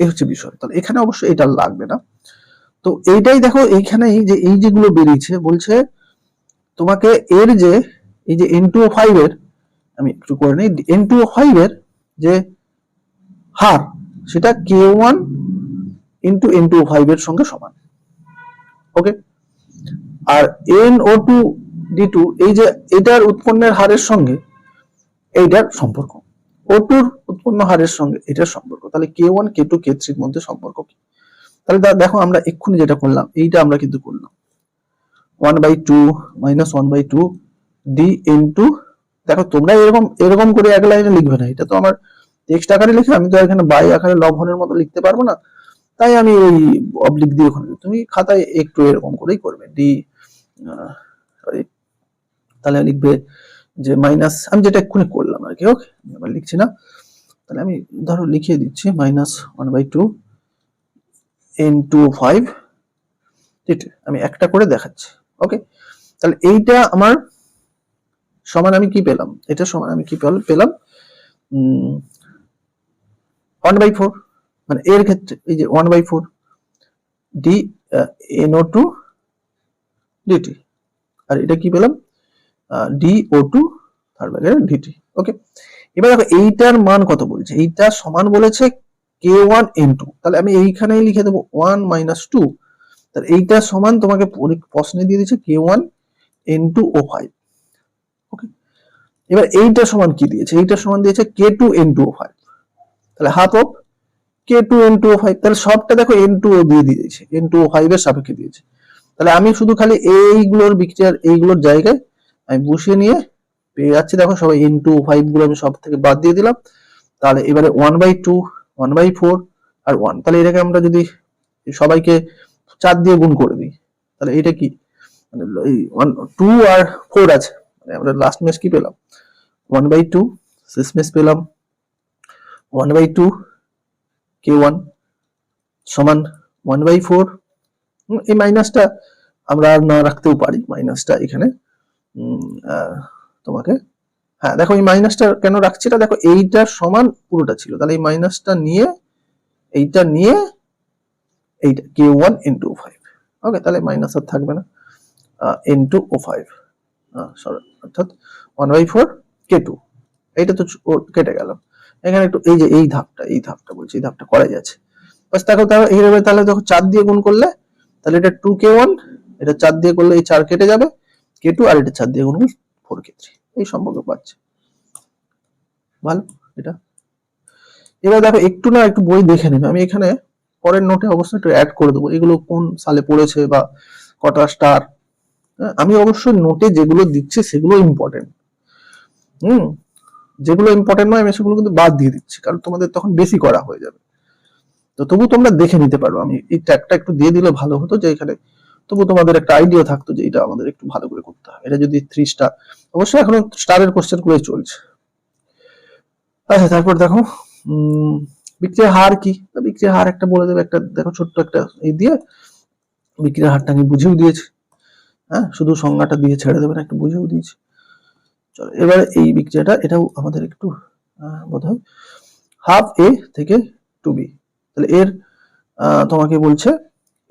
এই হচ্ছে বিষয়। তাহলে এখানে অবশ্যই এটা লাগবে না। তো এইটাই দেখো, এইখানেই যে এই যেগুলো বেরিয়েছে, বলছে তোমাকে এর যে এই যে N2O5 এর, আমি একটু করে নিই, N2O5 এর যে হার সেটা K1 ইন্টু N2O5 এর সঙ্গে সমান। ওকে, আর NO2D2 এই যে এটার উৎপন্নের হারের সঙ্গে এইটার সম্পর্ক, O2 উৎপন্ন হারের সঙ্গে এটার সম্পর্ক। তাহলে K1 K2 K3 এর মধ্যে সম্পর্ক কি? তাহলে দেখো আমরা এক্ষুনি যেটা করলাম, এইটা আমরা কিন্তু করলাম 1/2 minus 1/2 d into, দেখো তোমরা এরকম করে এক লাইনে লিখবে না, এটা তো আমার টেক্সট আকারে লিখে, আমি তো এখানে বাই আকারে লবণের মতো লিখতে পারবো না, তাই আমি ওই অবলিক দিয়ে ওখানে, তুমি খাতায় একটু এরকম করেই করবে d, সরি, তাহলে লিখবে যে মাইনাস, আমি যেটা এক্ষুনি করলাম আর কি। ওকে, আমি লিখছি না, তাহলে আমি ধরো লিখিয়ে দিচ্ছি -1/2 N2O5, ঠিক, আমি একটা করে দেখাচ্ছি। ওকে, তাহলে এইটা আমার সমান আমি কি পেলাম, এটা সমান আমি কি পেলাম 1/4, মানে এর ক্ষেত্রে এই যে 1/4 d NO2 dt, আর এটা কি পেলাম DO2 dt। ওকে, এবার দেখো এইটার মান কত বলছে, এইটা সমান বলেছে K1 N2, তাহলে আমি এইখানেই লিখে দেবো 1 - 2, তাহলে এইটা সমান তোমাকে প্রশ্নে দিয়ে দিচ্ছে K1 N2O5। ওকে, এবার এইটা সমান কি দিয়েছে, এইটা সমান দিয়েছে K2N2O5, তাহলে হাফ অফ K2N2O5, তাহলে সবটা দেখো N2O দিয়ে দিয়েছে, N2O5 এর সাপেক্ষে দিয়েছে। তাহলে আমি শুধু খালি এইগুলোর বিক্রিয়ার এইগুলোর জায়গায় আমি বসিয়ে নিয়ে পেয়ে যাচ্ছি, দেখো সবাই N2O5 গুলো আমি সব থেকে বাদ দিয়ে দিলাম। তাহলে এবারে 1/2, 1/4 আর 1, তাহলে এটাকে আমরা যদি সবাইকে 4 দিয়ে গুণ করে দিই, তাহলে এটা কি মানে এই 2 আর 4 আছে, মানে আমরা লাস্ট মেশ কি পেলাম 1/2, শেষ মেশ পেলাম 1/2 K1 সমান 1/4। এই মাইনাসটা আমরা আর না রাখতেও পারি, মাইনাসটা এখানে তোমাকে, হ্যাঁ দেখো এই মাইনাসটা কেন রাখছি, এটা দেখো এইটার সমান পুরোটা ছিল, তাহলে এই মাইনাসটা নিয়ে এইটা নিয়ে এইটা K1N2O5, ওকে, তাহলে মাইনাস আর থাকবে না, N2O5 অর্থাৎ 1/4 K2, এইটা তো কেটে গেল। এখানে একটু এই যে এই ধাপটা বলছি, এই ধাপটা করা যাচ্ছে বাস। দেখো এইভাবে তাহলে দেখো 4 দিয়ে গুণ করলে তাহলে এটা 2K1, এটা 4 দিয়ে করলে এই 4 কেটে যাবে K2, আর এটা 4 দিয়ে গুণ করলে 4K3, এই সম্পর্ক পাচ্ছে। ভালো এটা। এবার দেখো একটু না একটু বই দেখে নেবে, আমি এখানে পরের নোটে অবশ্যই একটু অ্যাড করে দেবো এগুলো কোন সালে পড়েছে বা কটা স্টার। আমি অবশ্যই নোটে যেগুলো দিচ্ছি সেগুলো ইম্পর্টেন্ট, যেগুলো ইম্পর্টেন্ট নয় আমি সেগুলো কিন্তু বাদ দিয়ে দিচ্ছি, কারণ তোমাদের তখন বেশি করা হয়ে যাবে। তো তবু তোমরা দেখে নিতে পারো, আমি এই ট্যাগটা একটু দিয়ে দিলে ভালো হতো, যে এখানে তবু তোমাদের একটা আইডিয়া থাকতো যে এটা আমাদের একটু ভালো করে করতে হবে। এটা যদি 3 স্টার, অবশ্যই এখনো স্টারের কোশ্চেন গুলোই চলছে। আচ্ছা তারপর দেখো বিক্রিয়ার হার কি, বিক্রিয়ার হার একটা বলে দেবে, একটা দেখো ছোট্ট একটা এই দিয়ে বিক্রিয়ার হারটা আমি বুঝেও দিয়েছি, হ্যাঁ শুধু সংজ্ঞাটা দিয়ে ছেড়ে দেবেন, একটু বুঝেও দিয়েছি। চলো এবারে এই বিক্রিয়াটা এটাও আমাদের একটু বোধ হয় হাফ এ থেকে 2b, তাহলে এর তোমাকে বলছে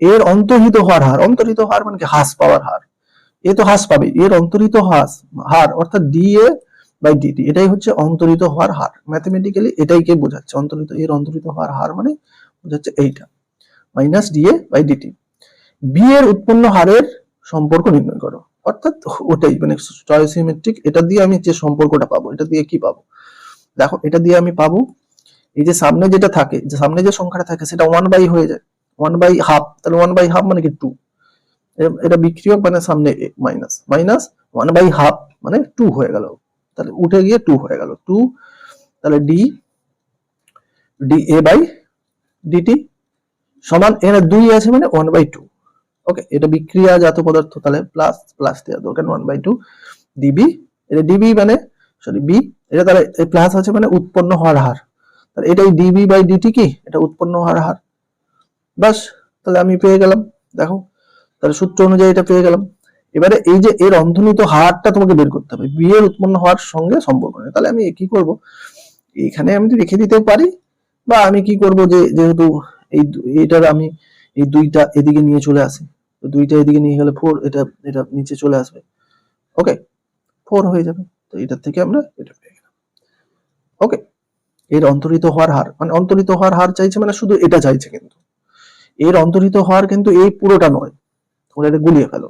এর অন্তর্হিত হওয়ার হার, অন্তর্হিত হার মানে কি হ্রাস পাওয়ার হার, এ তো হ্রাস পাবে, এর অন্তরিত হার অর্থাৎ ডিএ বাই ডিটি, এটাই হচ্ছে অন্তরিত হওয়ার হার, ম্যাথমেটিক্যালি এটাই কে বোঝাচ্ছে অন্তরিত, এর অন্তরিত হওয়ার হার মানে বোঝাচ্ছে এইটা minus d A by d t. B এর উৎপন্ন হারের সম্পর্ক নির্ণয় করো, অর্থাৎ ওটাই মানে স্টয়সিমেট্রিক, এটা দিয়ে আমি যে সম্পর্কটা পাবো, এটা দিয়ে কি পাবো দেখো, এটা দিয়ে আমি পাবো এই যে সামনে যেটা থাকে, যে সামনে যে সংখ্যাটা থাকে সেটা 1 বাই হয়ে যায়, 1/2, তাহলে 1/2 মানে কি 2, এটা বিক্রিয়ক মানে সামনে মাইনাস, মাইনাস 1/2 মানে 2 হয়ে গেল, তাহলে উঠে গিয়ে 2 হয়ে গেল 2, তাহলে ডি এ বাই ডিটি সমান এর 2 আছে মানে 1/2, ওকে, এটা বিক্রিয়াজাত পদার্থ, তাহলে প্লাস প্লাস দেওয়া দরকার 1/2 ডিবি, এটা ডিবি মানে সরি বি, এটা তাহলে প্লাস আছে মানে উৎপন্ন হওয়ার হার, তাহলে এটাই ডিবি বাই ডিটি কি, এটা উৎপন্ন হওয়ার হার, বাস তাহলে আমি পেয়ে গেলাম। দেখো তাহলে সূত্র অনুযায়ী এটা পেয়ে গেলাম। এবারে এই যে এর অন্তর্নিহিত হারটা তোমাকে বের করতে হবে, বি এর উৎপন্ন হওয়ার সঙ্গে সম্পর্ক নেই, তাহলে আমি কি করব, এখানে আমি রেখে দিতেও পারি, বা আমি কি করব যে যেহেতু এইটার আমি এই 2টা এদিকে নিয়ে চলে আসি, তো 2টা এদিকে নিয়ে গেলে 4, এটা এটা নিচে চলে আসবে, ওকে 4 হয়ে যাবে, তো এটার থেকে আমরা এটা পেয়ে গেলাম, ওকে। এর অন্তর্হিত হওয়ার হার মানে অন্তর্হিত হওয়ার হার চাইছে মানে শুধু এটা চাইছে, কিন্তু এর অন্তর্হিত হওয়ার কিন্তু এই পুরোটা নয়, তোমরা এটা গুলিয়ে ফেলো,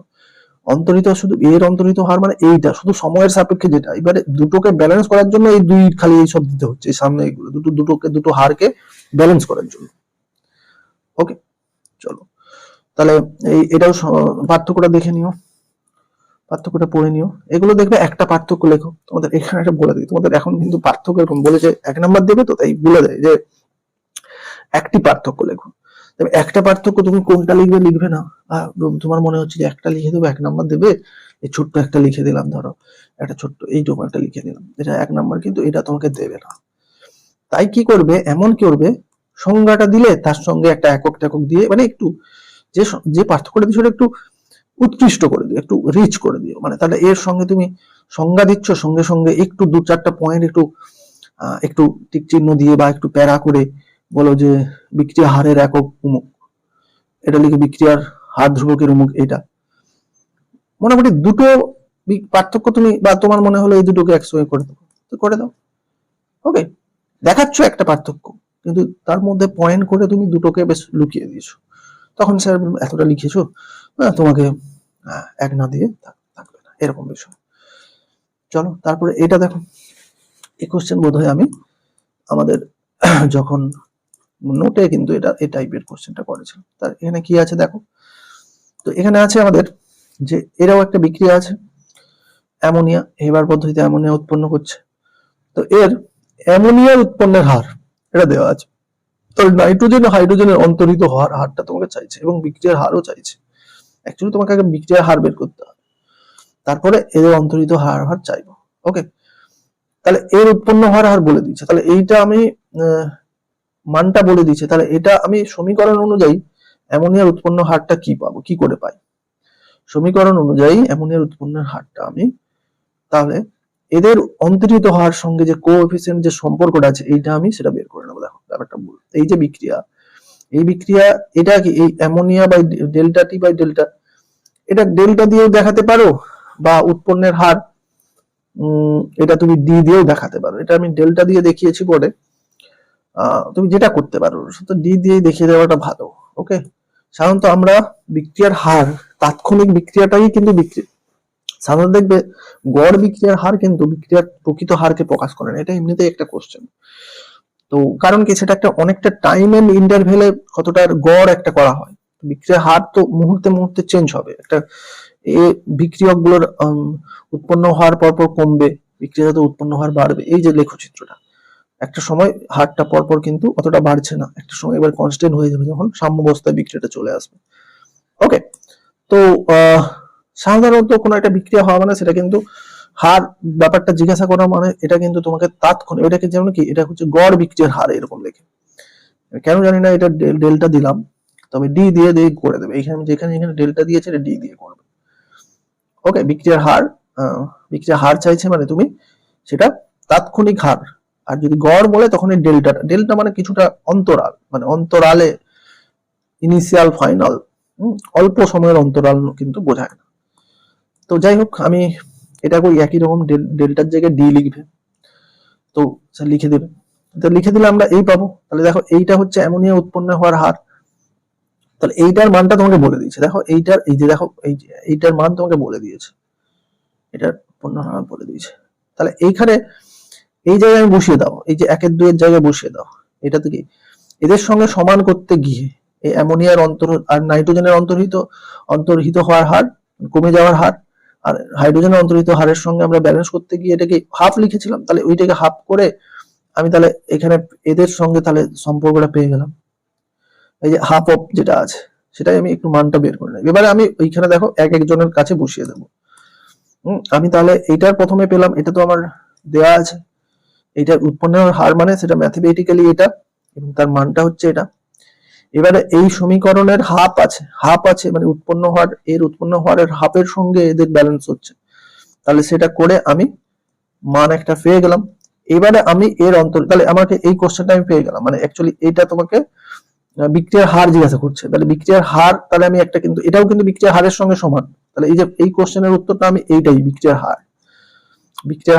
অন্তরিত শুধু এর অন্তরিত হার মানে এইটা শুধু সময়ের সাপেক্ষে যেটা, এবারে দুটোকে ব্যালেন্স করার জন্য এই দুই খালি এই সব দিতে হচ্ছে, এই সামনে এগুলো দুটো হারকে ব্যালেন্স করার জন্য, ওকে। চলো তাহলে এটাও পার্থক্যটা দেখে নিও, পার্থক্যটা পড়ে নিও, এগুলো দেখবে একটা পার্থক্য লেখো, তোমাদের এখানে একটা বলে দিই, তোমাদের এখন কিন্তু পার্থক্য এরকম বলে যে 1 নাম্বার দেবে, তো তাই বলে দেয় যে একটি পার্থক্য লেখো, তবে একটা পার্থক্য তুমি কোনটা লিখবে না, তোমার মনে হচ্ছে যে একটা লিখে দেবো 1 নাম্বার দেবে, এই ছোট্ট একটা লিখে দিলাম, ধরো একটা ছোট্ট এইটুকু একটা লিখে দিলাম, এটা 1 নাম্বার, কিন্তু এটা তোমাকে দেবে না, তাই কি করবে, এমন করবে সংজ্ঞাটা দিলে তার সঙ্গে একটা একক টাকক দিয়ে, মানে একটু যে পার্থক্যটা দিচ্ছ একটু উৎকৃষ্ট করে দিও, একটু রিচ করে দিও, মানে তাহলে এর সঙ্গে তুমি সংজ্ঞা দিচ্ছ সঙ্গে সঙ্গে একটু 2-4টা পয়েন্ট একটু টিক চিহ্ন দিয়ে বা একটু প্যারা করে বলো যে বিক্রিয়া হারের একক অমুক, এটা লিখে বিক্রিয়ার হার ধ্রুবকের অমুক, এটা মোটামুটি দুটো পার্থক্য তুমি বা তোমার মনে হলো এই দুটোকে একসঙ্গে করে দেবো, তো করে দাও, ওকে। দেখাচ্ছ একটা পার্থক্য কিন্তু তার মধ্যে পয়েন্ট করে তুমি দুটোকে বেশ লুকিয়ে দিয়েছো, তখন স্যার এতটা লিখেছো, তোমাকে 1 না দিয়ে থাকবে না, এরকম বিষয়। চলো তারপরে এটা দেখো, এই কোশ্চেন বোধহয় আমি আমাদের যখন নোটে কিন্তু এটা এই টাইপের কোশ্চেনটা করেছিলাম। তার এখানে কি আছে দেখো, তো এখানে আছে আমাদের যে এরাও একটা বিক্রিয়া আছে, অ্যামোনিয়া হেবার পদ্ধতিতে অ্যামোনিয়া উৎপন্ন করছে। তো এর অ্যামোনিয়ার উৎপন্নের হার এটা দেওয়া আছে। তো নাইট্রোজেন হাইড্রোজেনের অন্তরিত হওয়ার হারটা তোমাকে চাইছে এবং বিক্রিয়ার হারও চাইছে। অ্যাকচুয়ালি তোমাকে আগে বিক্রিয়ার হার বের করতে হবে, তারপরে এদের অন্তরিত হার চাইবো। ওকে, তাহলে এর উৎপন্ন হওয়ার হার বলে দিচ্ছে, তাহলে এইটা আমি মানটা বলে দিচ্ছে, তাহলে এটা আমি সমীকরণ অনুযায়ী অ্যামোনিয়ার উৎপন্ন হারটা কি পাবো, কি করে পাই? সমীকরণ অনুযায়ী অ্যামোনিয়ার উৎপন্নের হারটা আমি তাহলে এদের অন্তরিত হওয়ার সঙ্গে যে কোএফিসিয়েন্ট যে সম্পর্কটা আছে এইটা আমি সেটা বের করে নেবো। দেখো ব্যাপারটা বল, এই যে বিক্রিয়া, এই বিক্রিয়া এটা কি এই ammonia by delta t by delta, এটা ডেল্টা দিয়েও দেখাতে পারো বা উৎপন্নের হার এটা তুমি ডি দিয়েও দেখাতে পারো। এটা আমি ডেল্টা দিয়ে দেখিয়েছি বোর্ডে, তুমি যেটা করতে পারো সেটা ডি দিয়ে দেখিয়ে দেওয়াটা ভালো। ওকে, সাধারণত আমরা বিক্রিয়ার হার, তাৎক্ষণিক বিক্রিয়াটাই কিন্তু সাধারণত দেখবে গড় বিক্রিয়ার হার কিন্তু বিক্রিয়ার প্রকৃত হারকে প্রকাশ করে না, এটা এমনিতেই একটা কোশ্চেন। তো কারণ কি, সেটা একটা অনেকটা টাইম এন্ড ইন্টারভেলে কতটা গড় একটা করা হয়। বিক্রিয়ার হার তো মুহূর্তে মুহূর্তে চেঞ্জ হবে, একটা বিক্রিয়ক গুলোর উৎপন্ন হওয়ার পর কমবে, বিক্রিয়াজাত উৎপন্ন হওয়ার বাড়বে, এই যে লেখচিত্রটা, একটা সময় হারটা পরপর কিন্তু অতটা বাড়ছে না, একটা সময় এবার কনস্ট্যান্ট হয়ে যাবে যখন সাম্যাবস্থায় বিক্রিয়াটা চলে আসবে। ওকে, তো সাধারণত কোনো একটা বিক্রিয়া হওয়া মানে সেটা কিন্তু হার ব্যাপারটা জিজ্ঞাসা করা মানে এটা কিন্তু তোমাকে তাৎক্ষণিক, এটাকে যেমন কি এটা হচ্ছে গড় বিক্রিয়ার হার এরকম লেখে, কেন জানি না এটা ডেল্টা দিলাম, তবে ডি দিয়ে করে দেবে, এখানে যেখানে ডেল্টা দিয়েছে এটা ডি দিয়ে করবে। ওকে, বিক্রিয়ার হার চাইছে মানে তুমি সেটা তাৎক্ষণিক হার, আর যদি গড় বলে তখন ডেল্টা মানে কিছুটা অন্তরাল, মানে অন্তরালে ইনিশিয়াল ফাইনাল, অল্প সময়ের অন্তরাল কিন্তু বোঝায় না। তো যাই হোক, আমি এটা করি একই রকম, ডেল্টার জায়গায় ডি লিখবে, তো লিখে দেবে, তো লিখে দিলে আমরা এই পাবো। তাহলে দেখো এইটা হচ্ছে অ্যামোনিয়া উৎপন্ন হওয়ার হার, তাহলে এইটার মানটা তোমাকে বলে দিয়েছে। দেখো এইটার এই যে দেখো এইটার মান তোমাকে বলে দিয়েছে, এটার উৎপন্ন হার বলে দিয়েছে। তাহলে এইখানে এই জায়গায় আমি বসিয়ে দাও, এই যে 1 এর 2 এর জায়গায় বসিয়ে দাও, এটা থেকে এদের সঙ্গে সমান করতে গিয়ে এই অ্যামোনিয়ার আর নাইট্রোজেনের অন্তর্হিত হওয়ার হার, কমে যাওয়ার হার, আর হাইড্রোজেনের অন্তর্হিত হারের সঙ্গে আমরা ব্যালেন্স করতে গিয়ে এটাকে হাফ লিখেছিলাম, তাহলে ওইটাকে হাফ করে আমি তাহলে এখানে এদের সঙ্গে তাহলে সম্পর্কটা পেয়ে গেলাম, এই যে হাফ অফ যেটা আছে সেটাই আমি একটু মানটা বের করে নেব। এবারে আমি ওইখানে দেখো এক একজনের কাছে বসিয়ে দেবো। আমি তাহলে এইটার প্রথমে পেলাম, এটা তো আমার দেওয়া আছে, এইটার উৎপন্নের হার মানে সেটা ম্যাথমেটিক্যালি এটা, এবং তার মানটা হচ্ছে এটা। এবারে এই সমীকরণের হাফ আছে মানে উৎপন্ন হওয়ার হাফের সঙ্গে এদের ব্যালেন্স হচ্ছে, তাহলে সেটা করে আমি মান একটা পেয়ে গেলাম। এবারে আমি এর তাহলে আমাকে এই কোশ্চেনটা আমি পেয়ে গেলাম, মানে অ্যাকচুয়ালি এটা তোমাকে বিক্রিয়ার হার জিজ্ঞাসা করছে, তাহলে বিক্রিয়ার হার, তাহলে আমি একটা কিন্তু এটাও কিন্তু বিক্রিয়ার হারের সঙ্গে সমান, তাহলে এই যে এই কোশ্চেনের উত্তরটা আমি এইটাই বিক্রিয়ার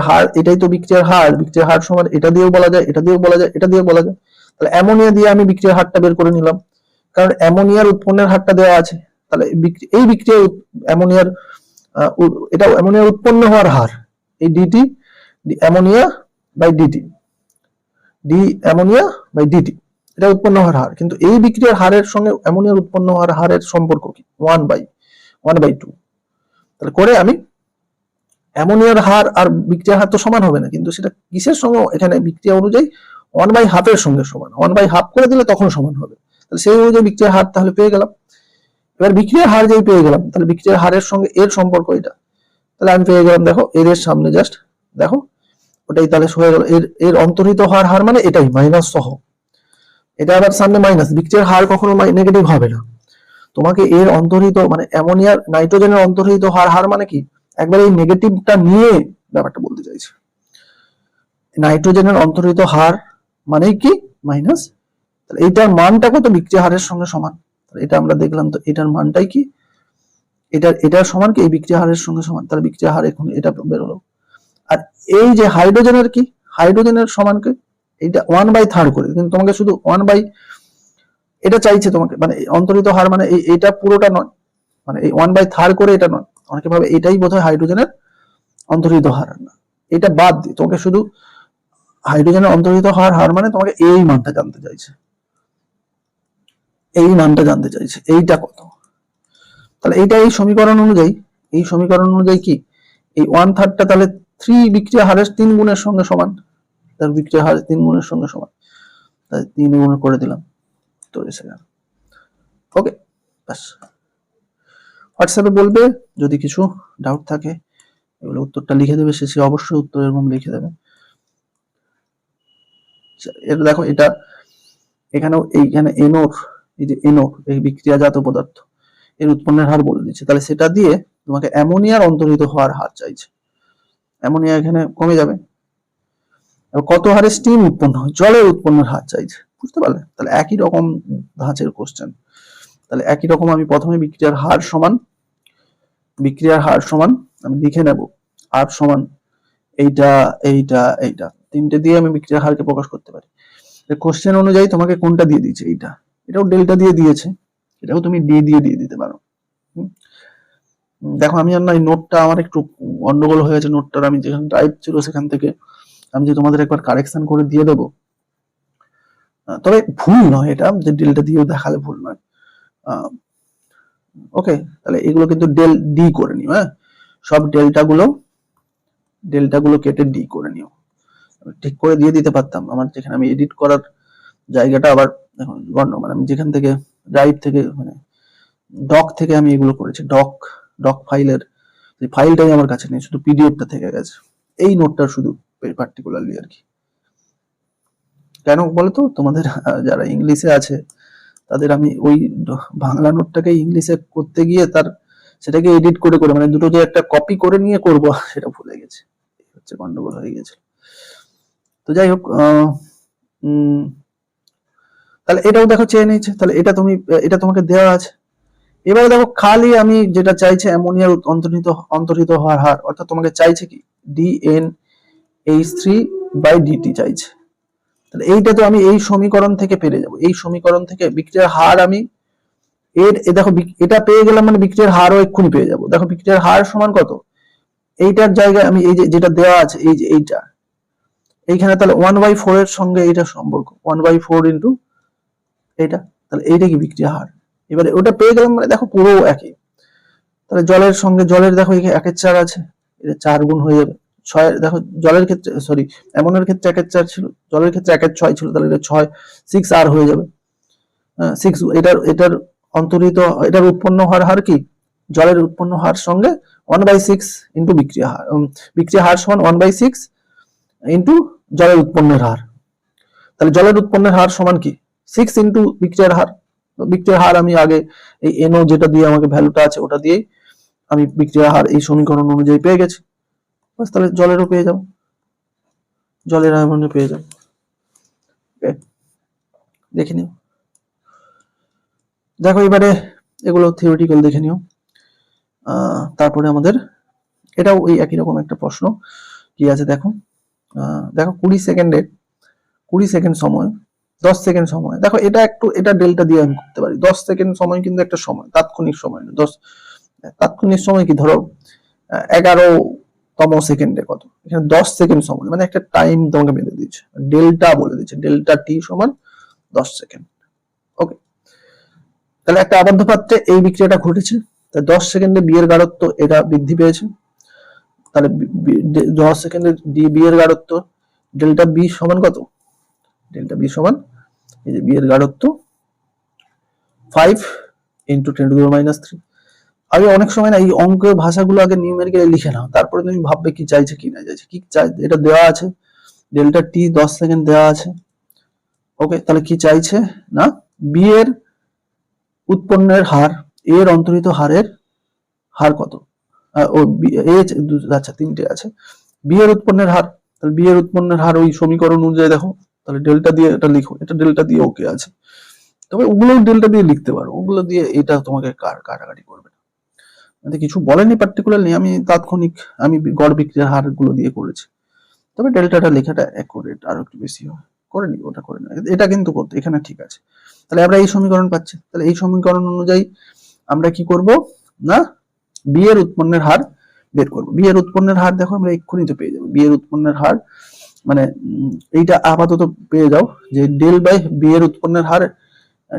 হার এটাই তো বিক্রিয়ার হার সমান এটা দিয়েও বলা যায়, এটা দিয়েও বলা যায়, এটা দিয়েও বলা যায়। তাহলে অ্যামোনিয়া দিয়ে আমি বিক্রিয়ার হারটা বের করে নিলাম, কারণ অ্যামোনিয়ার উৎপন্নের হারটা দেওয়া আছে, তাহলে এই বিক্রিয়া অ্যামোনিয়ার এটা অ্যামোনিয়ার উৎপন্ন হওয়ার হার, এই d t ammonia by d t, d ammonia by d t, এটা উৎপন্ন হওয়ার হার। কিন্তু এই বিক্রিয়ার হারের সঙ্গে অ্যামোনিয়ার উৎপন্ন হওয়ার হারের সম্পর্ক কি, 1/2, তাহলে করে আমি অ্যামোনিয়ার হার আর বিক্রিয়ার হার তো সমান হবে না, কিন্তু সেটা কিসের সঙ্গে, এখানে বিক্রিয়া অনুযায়ী 1/2 এর সঙ্গে সমান, 1/2 করে দিলে তখন সমান হবে, তাহলে সেই অনুযায়ী বিক্রিয়ার হার তাহলে পেয়ে গেলাম। এবার বিক্রিয়ার হার যেই পেয়ে গেলাম, তাহলে বিক্রিয়ার হারের সঙ্গে এর সম্পর্ক এটা, তাহলে আমি পেয়ে গেলাম, দেখো এর সামনে জাস্ট দেখো ওটাই তাহলে হয়ে গেল, এর অন্তর্হিত হওয়ার হার মানে এটাই মাইনাস সহ, এটা আবার সামনে মাইনাস, বিক্রিয়ার হার কখনো নেগেটিভ হবে না, তোমাকে এর অন্তর্হিত মানে অ্যামোনিয়ার নাইট্রোজেনের অন্তর্হিত হওয়ার হার মানে কি, একবার এই নেগেটিভটা নিয়ে ব্যাপারটা বলতে চাইছে, নাইট্রোজেনের অন্তর্হিত হার মানে কি মাইনাস, তাহলে এইটার মানটা কত, বিক্রিয়া হারের সঙ্গে সমান, এটা আমরা দেখলাম, তো এটার মানটাই কি, এটার সমান কি এই বিক্রিয়া হারের সঙ্গে সমান, তাহলে বিক্রিয়া হার এখন এটা বেরোলো। আর এই যে হাইড্রোজেনের কি, হাইড্রোজেনের সমান কি, এটা 1/3 করে, কিন্তু তোমাকে শুধু 1 এটা চাইছে তোমাকে, মানে অন্তরিত হার মানে এইটা পুরোটা নয়, মানে এই 1/3 করে এটা নয়, অনেকে ভাবে এটাই বোধহয় হাইড্রোজেনের অন্তরিত হার না, এটা বাদ দিয়ে তোমাকে শুধু হাইড্রোজেনের অন্তর্হিত হওয়ার হার মানে তোমাকে এই মানটা জানতে চাইছে, এই মানটা জানতে চাইছে, এইটা কত। তাহলে এইটা এই সমীকরণ অনুযায়ী কি এই 1/3টা তাহলে 3 বিক্রিয়া হারের 3 গুণের সঙ্গে সমান, তার বিক্রিয়া হারের 3 গুণের সঙ্গে সমান, তাই 3 গুণ করে দিলাম তো এসে গেল। ওকে, বাস। হোয়াটসঅ্যাপে বলবে যদি কিছু ডাউট থাকে, এগুলো উত্তরটা লিখে দেবে, শেষে অবশ্যই উত্তর এরকম লিখে দেবে। এটা দেখো, এটা এখানেও এইখানে এনোর, এই যে এনো এই বিক্রিয়াজাত পদার্থ এর উৎপন্নের হার বলে দিচ্ছে, তাহলে সেটা দিয়ে তোমাকে অ্যামোনিয়ার অন্তর্হিত হওয়ার হার চাইছে। অ্যামোনিয়া এখানে কমে যাবে, কত হারে স্টিম উৎপন্ন হয়, জলের উৎপন্নের হার চাইছে, বুঝতে পারলে? তাহলে একই রকম ধাঁচের কোশ্চেন। তাহলে একই রকম আমি প্রথমে বিক্রিয়ার হার সমান আমি লিখে নেব, আর সমান এইটা এইটা এইটা তিনটে দিয়ে আমি বিক্রিয়ার হারকে প্রকাশ করতে পারি। কোশ্চেন অনুযায়ী তোমাকে কোনটা দিয়ে দিয়েছে, এটাও ডেল্টা দিয়ে দিয়েছে, এটাও তুমি ডি দিয়ে দিতে পারো। দেখো আমি আর না, এই নোটটা আমার একটু গন্ডগোল হয়ে গেছে, নোটটার আমি যেখানে টাইপ ছিল সেখান থেকে আমি যে তোমাদের একবার কারেকশন করে দিয়ে দেবো, তবে ভুল নয় এটা, যে ডেল্টা দিয়েও দেখালে ভুল নয়। ওকে, তাহলে এগুলো কিন্তু ডেল ডি করে নিও, হ্যাঁ, সব ডেল্টা গুলো কেটে ডি করে নিও। ঠিক করে দিয়ে দিতে পারতাম, আমার যেখানে আমি এডিট করার জায়গাটা আবার দেখুন মানে আমি যেখান থেকে ড্রাইভ থেকে মানে ডক থেকে আমি এগুলো করেছি, ডক ফাইলের ফাইলটাই আমার কাছে নেই, শুধু পিডিএফটা থেকে গেছে, এই নোটটা শুধু পার্টিকুলারলি আর কি। কেন বলতো, তোমাদের যারা ইংলিশে আছে তাদের আমি ওই বাংলা নোটটাকে ইংলিশে করতে গিয়ে সেটাকে এডিট করে মানে দুটো যে একটা কপি করে নিয়ে করব সেটা ভুলে গেছি, হচ্ছে গন্ডগোল হয়ে গেছে। তো যাই হোক, তাহলে এটাও দেখো চেয়ে নিয়েছে, তাহলে এটা তোমাকে দেওয়া আছে। এবারে দেখো খালি আমি যেটা চাইছে অ্যামোনিয়ার অন্তর্হিত হওয়ার হার, অর্থাৎ তোমাকে চাইছে কি dNH3/dt চাইছে। তাহলে এইটা তো আমি এই সমীকরণ থেকে পেরে যাব, এই সমীকরণ থেকে বিক্রিয়ার হার আমি দেখো এটা পেয়ে গেলাম মানে বিক্রিয়ার হারও এক্ষুনি পেয়ে যাব। দেখো বিক্রিয়ার হার সমান কত, এইটার জায়গায় আমি এই যেটা দেওয়া আছে এই যে এইটা, এইখানে তাহলে 1/4 এর সঙ্গে এইটা সম্পর্ক 1/4 ইন্টু এইটা, তাহলে এইটা কি বিক্রিয়া হার। এবারে ওটা পেয়ে গেলাম মানে দেখো পুরো একই। তাহলে জলের দেখো এখানে 1/4 আছে, এটা 4 গুণ হয়ে যাবে 6। দেখো জলের ক্ষেত্রে সরি অ্যামোনিয়ার ক্ষেত্রে 1/4 ছিল, জলের ক্ষেত্রে 1/6 ছিল, তাহলে এটা 6 আর হয়ে যাবে 6। এটার এটার উৎপন্ন হওয়ার হার কি, জলের উৎপন্ন হার সঙ্গে 1/6 ইন্টু বিক্রিয়া হার, বিক্রিয়া হার সমান 1/6 ইন্টু জলের উৎপন্নের হার। তাহলে জলের উৎপন্নের হার সমান কি 6 ইন্টু বিক্রিয়ার হার। বিক্রিয়ার হার আমি আগে এই এনও যেটা দিয়ে আমাকে ভ্যালুটা আছে ওটা দিয়ে আমি বিক্রিয়ার হার এই সমীকরণ অনুযায়ী পেয়ে গেছি, বাস। তাহলে জলেরও পেয়ে যাবো, জলের আয়রনও পেয়ে যাবো। দেখে নিও, দেখো এবারে এগুলো থিওরিটিক্যাল দেখে নিও। তারপরে আমাদের এটাও ওই একই রকম একটা প্রশ্ন কি আছে দেখো, 20 সেকেন্ড সময় 10 সেকেন্ড সময়। দেখো এটা ডেল্টা দিয়ে আমি করতে পারি, 10 সেকেন্ড সময় কিন্তু একটা সময়, তাৎক্ষণিক সময় না। তাৎক্ষণিক সময় কি, ধরো 11তম সেকেন্ডে কত, এখানে 10 সেকেন্ড সময় মানে একটা টাইম তোমাকে বেঁধে দিচ্ছে, ডেল্টা বলে দিচ্ছে, ডেল্টা টি সমান 10 সেকেন্ড। ওকে, তাহলে একটা আবদ্ধ পাত্রে এই বিক্রিয়াটা ঘটেছে, তাই 10 সেকেন্ডে বিয়ের গাঢ়ত্ব এটা বৃদ্ধি পেয়েছে, তাহলে 10 সেকেন্ডে বিয়ের গাঢ়ত্ব ডেল্টা বি সমান কত, ডেল্টা বি সমান এই যে বিয়ের গাঢ়ত্ব 5 ইন্টু 10⁻³ আগে অনেক সময় না এই অঙ্কের ভাষাগুলো আগে নিউমেরিক্যালি লিখে নাও, তারপরে তুমি ভাববে কি চাইছে কি না চাইছে, কি চাই এটা দেওয়া আছে, ডেল্টা টি 10 সেকেন্ড দেওয়া আছে। ওকে, তাহলে কি চাইছে না বিয়ের উৎপন্নের হার, এর অন্তরিত হার কত, ও আচ্ছা তিনটে আছে, বিয়ের উৎপন্নের হার, তাহলে বিয়ের উৎপন্নের হার ওই সমীকরণ অনুযায়ী দেখো, তাহলে ডেল্টা দিয়ে এটা লিখো, এটা ডেল্টা দিয়ে ওকে আছে, তবে ওগুলো ডেল্টা দিয়ে লিখতে পারো, ওগুলো দিয়ে এটা তোমাকে কাটাকাটি করবে না, মানে কিছু বলেনি পার্টিকুলারলি, আমি তাৎক্ষণিক আমি গড় বিক্রিয়ার হার গুলো দিয়ে করেছি, তবে ডেল্টাটা লেখাটা অ্যাকুরেট আরো একটু বেশি হয়, করে নিই ওটা করে নিই, এটা কিন্তু করতে এখানে ঠিক আছে। তাহলে আমরা এই সমীকরণ পাচ্ছি, তাহলে এই সমীকরণ অনুযায়ী আমরা কি করব না বিয়ের উৎপন্নের হার বের করবো। বি এর উৎপন্নের হার দেখো আমরা এক্ষুনি তো পেয়ে যাবো। বি এর উৎপন্নের হার মানে এইটা আপাতত পেয়ে যাও যে ডেল বাই বি এর উৎপন্নের হার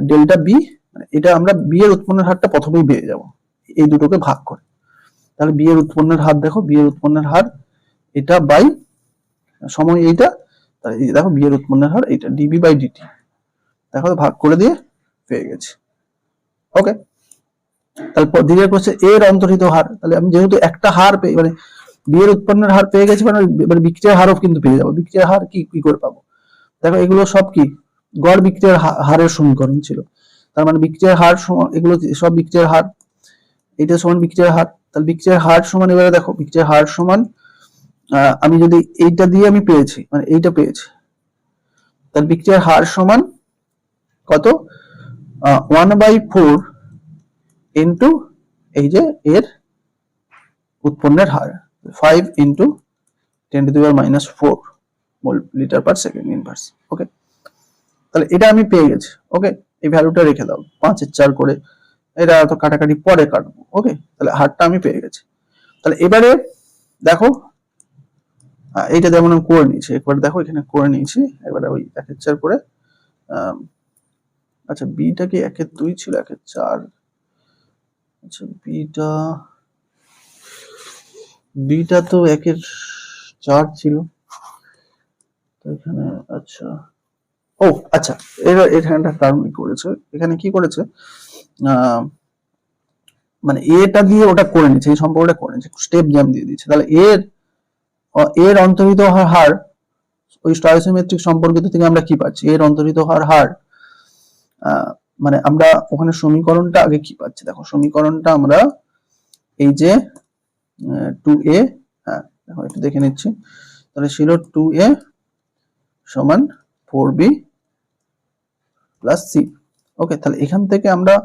ডেল্টা বি, এটা আমরা বি এর উৎপন্নের হারটা প্রথমেই পেয়ে যাব এই দুটোকে ভাগ করে। তাহলে বি এর উৎপন্নের হার দেখো, বি এর উৎপন্নের হার এটা বাই সময় এইটা, তাহলে এই দেখো বি এর উৎপন্নের হার এইটা ডিবি বাই ডিটি, দেখো ভাগ করে দিয়ে পেয়ে গেছি। ওকে, তারপর দ্বিতীয় কোশ্চেন এর অন্তর্হিত হার। তাহলে আমি যেহেতু একটা হার পেয়ে মানে বি এর উৎপন্নের হার পেয়ে গেছি, মানে বিক্রিয়ার হারও কিন্তু পেয়ে যাবো। বিক্রিয়ার হার কি করে পাবো? দেখো এগুলো সব কি গড় বিক্রিয়ার হারের সমীকরণ ছিল, তার মানে বিক্রিয়ার হার সমান এগুলো সব বিক্রিয়ার হার, এটা সমান বিক্রিয়ার হার। তাহলে বিক্রিয়ার হার সমান, এবারে দেখো বিক্রিয়ার হার সমান আমি যদি এইটা দিয়ে আমি পেয়েছি মানে এইটা পেয়েছি, তাহলে বিক্রিয়ার হার সমান কত 1/4 ইন্টু এই যে এর উৎপন্নের হার 5 into 10⁻⁴ litre per second inverse. Okay, তাহলে এটা আমি পেয়ে গেছি। ওকে, এই ভ্যালুটা রেখে দাও 5 এর 4 করে, এটা তো কাটাকাটি পরে কাটবো। ওকে, তাহলে হারটা আমি পেয়ে গেছি। তাহলে এবারে দেখো এইটা যেমন আমি করে নিয়েছি, একবার দেখো এখানে করে নিয়েছি, এবারে ওই 1 এর 4 করে আচ্ছা বিটা কি 1 এর 2 ছিল 1 এর 4, আচ্ছা বিটা তো 1 এর 4 ছিল তো এখানে। আচ্ছা ও আচ্ছা, এখানটা কারণ করেছে, এখানে কি করেছে মানে এটা দিয়ে ওটা করে নিচ্ছে, এই সম্পর্কটা করে নিচ্ছে, স্টেপ জ্যাম দিয়ে দিচ্ছে। তাহলে এর অন্তর্হিত হার ওই স্টয়কিওমেট্রিক সম্পর্কিত থেকে আমরা কি পাচ্ছি, এর অন্তর্হিত হার মানে আমরা ওখানে সমীকরণটা আগে কি পাচ্ছি দেখো, সমীকরণটা আমরা এই যে 2a, হ্যাঁ দেখো একটু দেখে নিচ্ছি, তাহলে ছিল 2a সমান 4b প্লাস c। ওকে, তাহলে এখান থেকে আমরা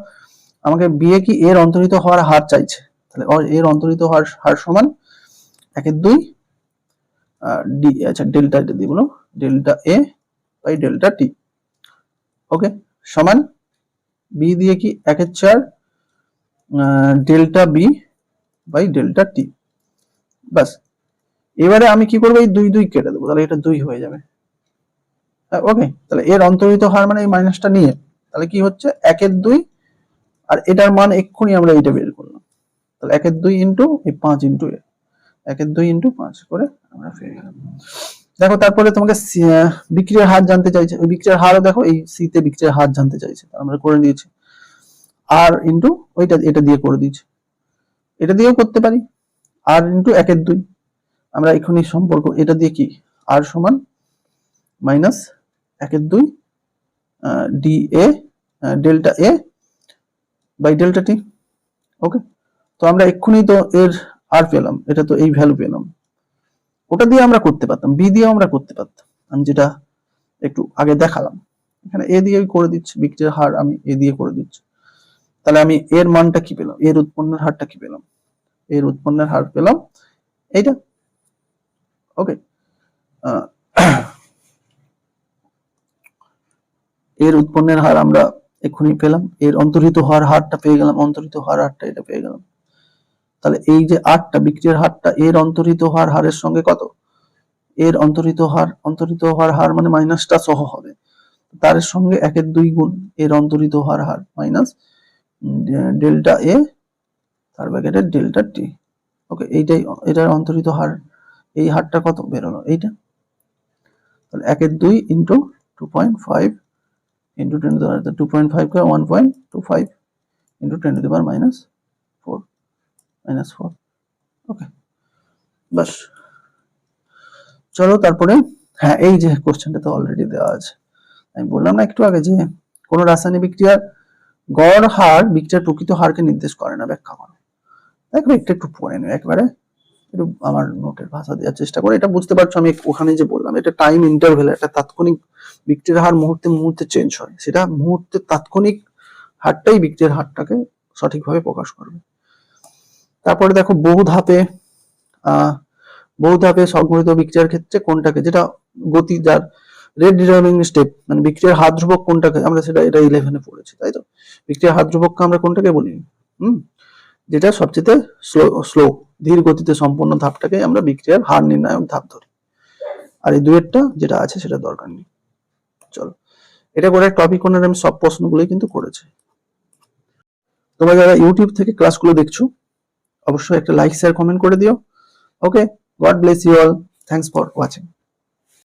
আমাকে বিয়ে কি এর অন্তর্হিত হওয়ার হার চাইছে, তাহলে এর অন্তর্হিত হার সমান 1 এর 2 ডি, আচ্ছা ডেল্টা এটা দিয়ে বলো delta A by delta t. ওকে, সমান বি দিয়ে কি 1 এর 4 ডেল্টা বি বাই ডেল্টা টি। বাস, এবারে আমি কি করবো, এই 2 2 কেটে দেবো, তাহলে এটা 2 হয়ে যাবে। ওকে, তাহলে এর অন্তর্হিত হার মানে এই মাইনাসটা নিয়ে, তাহলে কি হচ্ছে 1 এর 2 আর এটার মান এক্ষুনি আমরা এইটা বের করলাম, তাহলে 1 এর 2 ইন্টু এই 5 ইন্টু 1 এর 2 ইন্টু 5 করে আমরা পেয়ে গেলাম। দেখো তারপরে তোমাকে বিক্রিয়ার হার জানতে চাইছে, ওই বিক্রিয়ার হারও দেখো এই সি তে বিক্রিয়ার হার জানতে চাইছে, আমরা করে দিয়েছি আর ইন্টু ওইটা এটা দিয়ে করে দিয়েছি, এটা দিয়েও করতে পারি আর ইন্টু 1 এর 2, আমরা এখনই সম্পর্ক এটা দিয়ে কি আর সমান মাইনাস 1 এর 2 d A delta A by delta t. Okay, তো আমরা এক্ষুনি তো এর আর পেলাম, এটা তো এই ভ্যালু পেলাম, ওটা দিয়ে আমরা করতে পারতাম, বি দিয়ে আমরা করতে পারতাম, আমি যেটা একটু আগে দেখালাম। এখানে এ দিয়ে করে দিচ্ছি, বিক্রিয়ার হার আমি এ দিয়ে করে দিচ্ছি, তাহলে আমি এর মানটা কি পেলাম, এর উৎপন্নের হারটা কি পেলাম, এর উৎপন্নের হার পেলাম এইটা। ওকে, এর উৎপন্নের হার আমরা এক্ষুনি পেলাম, এর অন্তর্হিত হওয়ার হারটা পেয়ে গেলাম, অন্তর্হিত হওয়ার হারটা এটা পেয়ে গেলাম। তাহলে এই যে 8টা বিক্রিয়ার হারটা এর অন্তর্হিত হওয়ার হারের সঙ্গে কত, এর অন্তর্হিত হওয়ার হার মানে মাইনাসটা সহ হবে, তার সঙ্গে 1 এর 2 গুণ এর অন্তর্হিত হওয়ার হার মাইনাস ডেল্টা এ তার ব্র্যাকেটে ডেল্টা টি। ওকে, এইটাই এটার অন্তর্হিত হার, এই হারটা কত বেরোলো এইটা, তাহলে 1 এর 2 ইন্টু 2.5 ইন্টু 10 টু দি পাওয়ার 2.5 করে 1.25 ইন্টু 10 টু দি পাওয়ার -4। ওকে, বাস চলো তারপরে, হ্যাঁ এই যে কোশ্চেনটা তো অলরেডি দেওয়া আছে, আমি বললাম না একটু আগে যে কোন রাসায়নিক বিক্রিয়ার গড় হার বিক্রিয়ার প্রকৃত হারকে নির্দেশ করে না, ব্যাখ্যা করো। দেখো একটু পড়ে নিও একবারে, একটু আমার নোটের ভাষা দেওয়ার চেষ্টা করে, এটা বুঝতে পারছো আমি ওখানে যে বললাম এটা টাইম ইন্টারভেল, একটা তাৎক্ষণিক বিক্রিয়ার হার মুহূর্তে মুহূর্তে চেঞ্জ হয়, সেটা মুহূর্তে তাৎক্ষণিক হারটাই বিক্রিয়ার হারটাকে সঠিকভাবে প্রকাশ করবে। তারপরে দেখো বহু ধাপে সংঘটিত বিক্রিয়ার ক্ষেত্রে কোনটাকে, যেটা গতি যার রেট ডিটারমিনিং স্টেপ মানে বিক্রিয়ার হার ধ্রুবক কোনটাকে, আমরা সেটা এটা 11-এ পড়েছি তাই তো। বিক্রিয়ার হার ধ্রুবককে আমরা কোনটাকে বলি, যেটা সবচেয়ে স্লো ধীর গতিতে সম্পূর্ণ ধাপটাকে আমরা বিক্রিয়ার হার নির্ণায়ক ধাপ ধরি। আর এই দুয়েরটা যেটা আছে সেটা দরকার নেই। চলো, এটা করে টপিক ওনার আমি সব প্রশ্নগুলোই কিন্তু করেছি। তোমরা যারা ইউটিউব থেকে ক্লাসগুলো দেখছো অবশ্যই একটা লাইক শেয়ার কমেন্ট করে দিও। Okay, God bless you all, thanks for watching.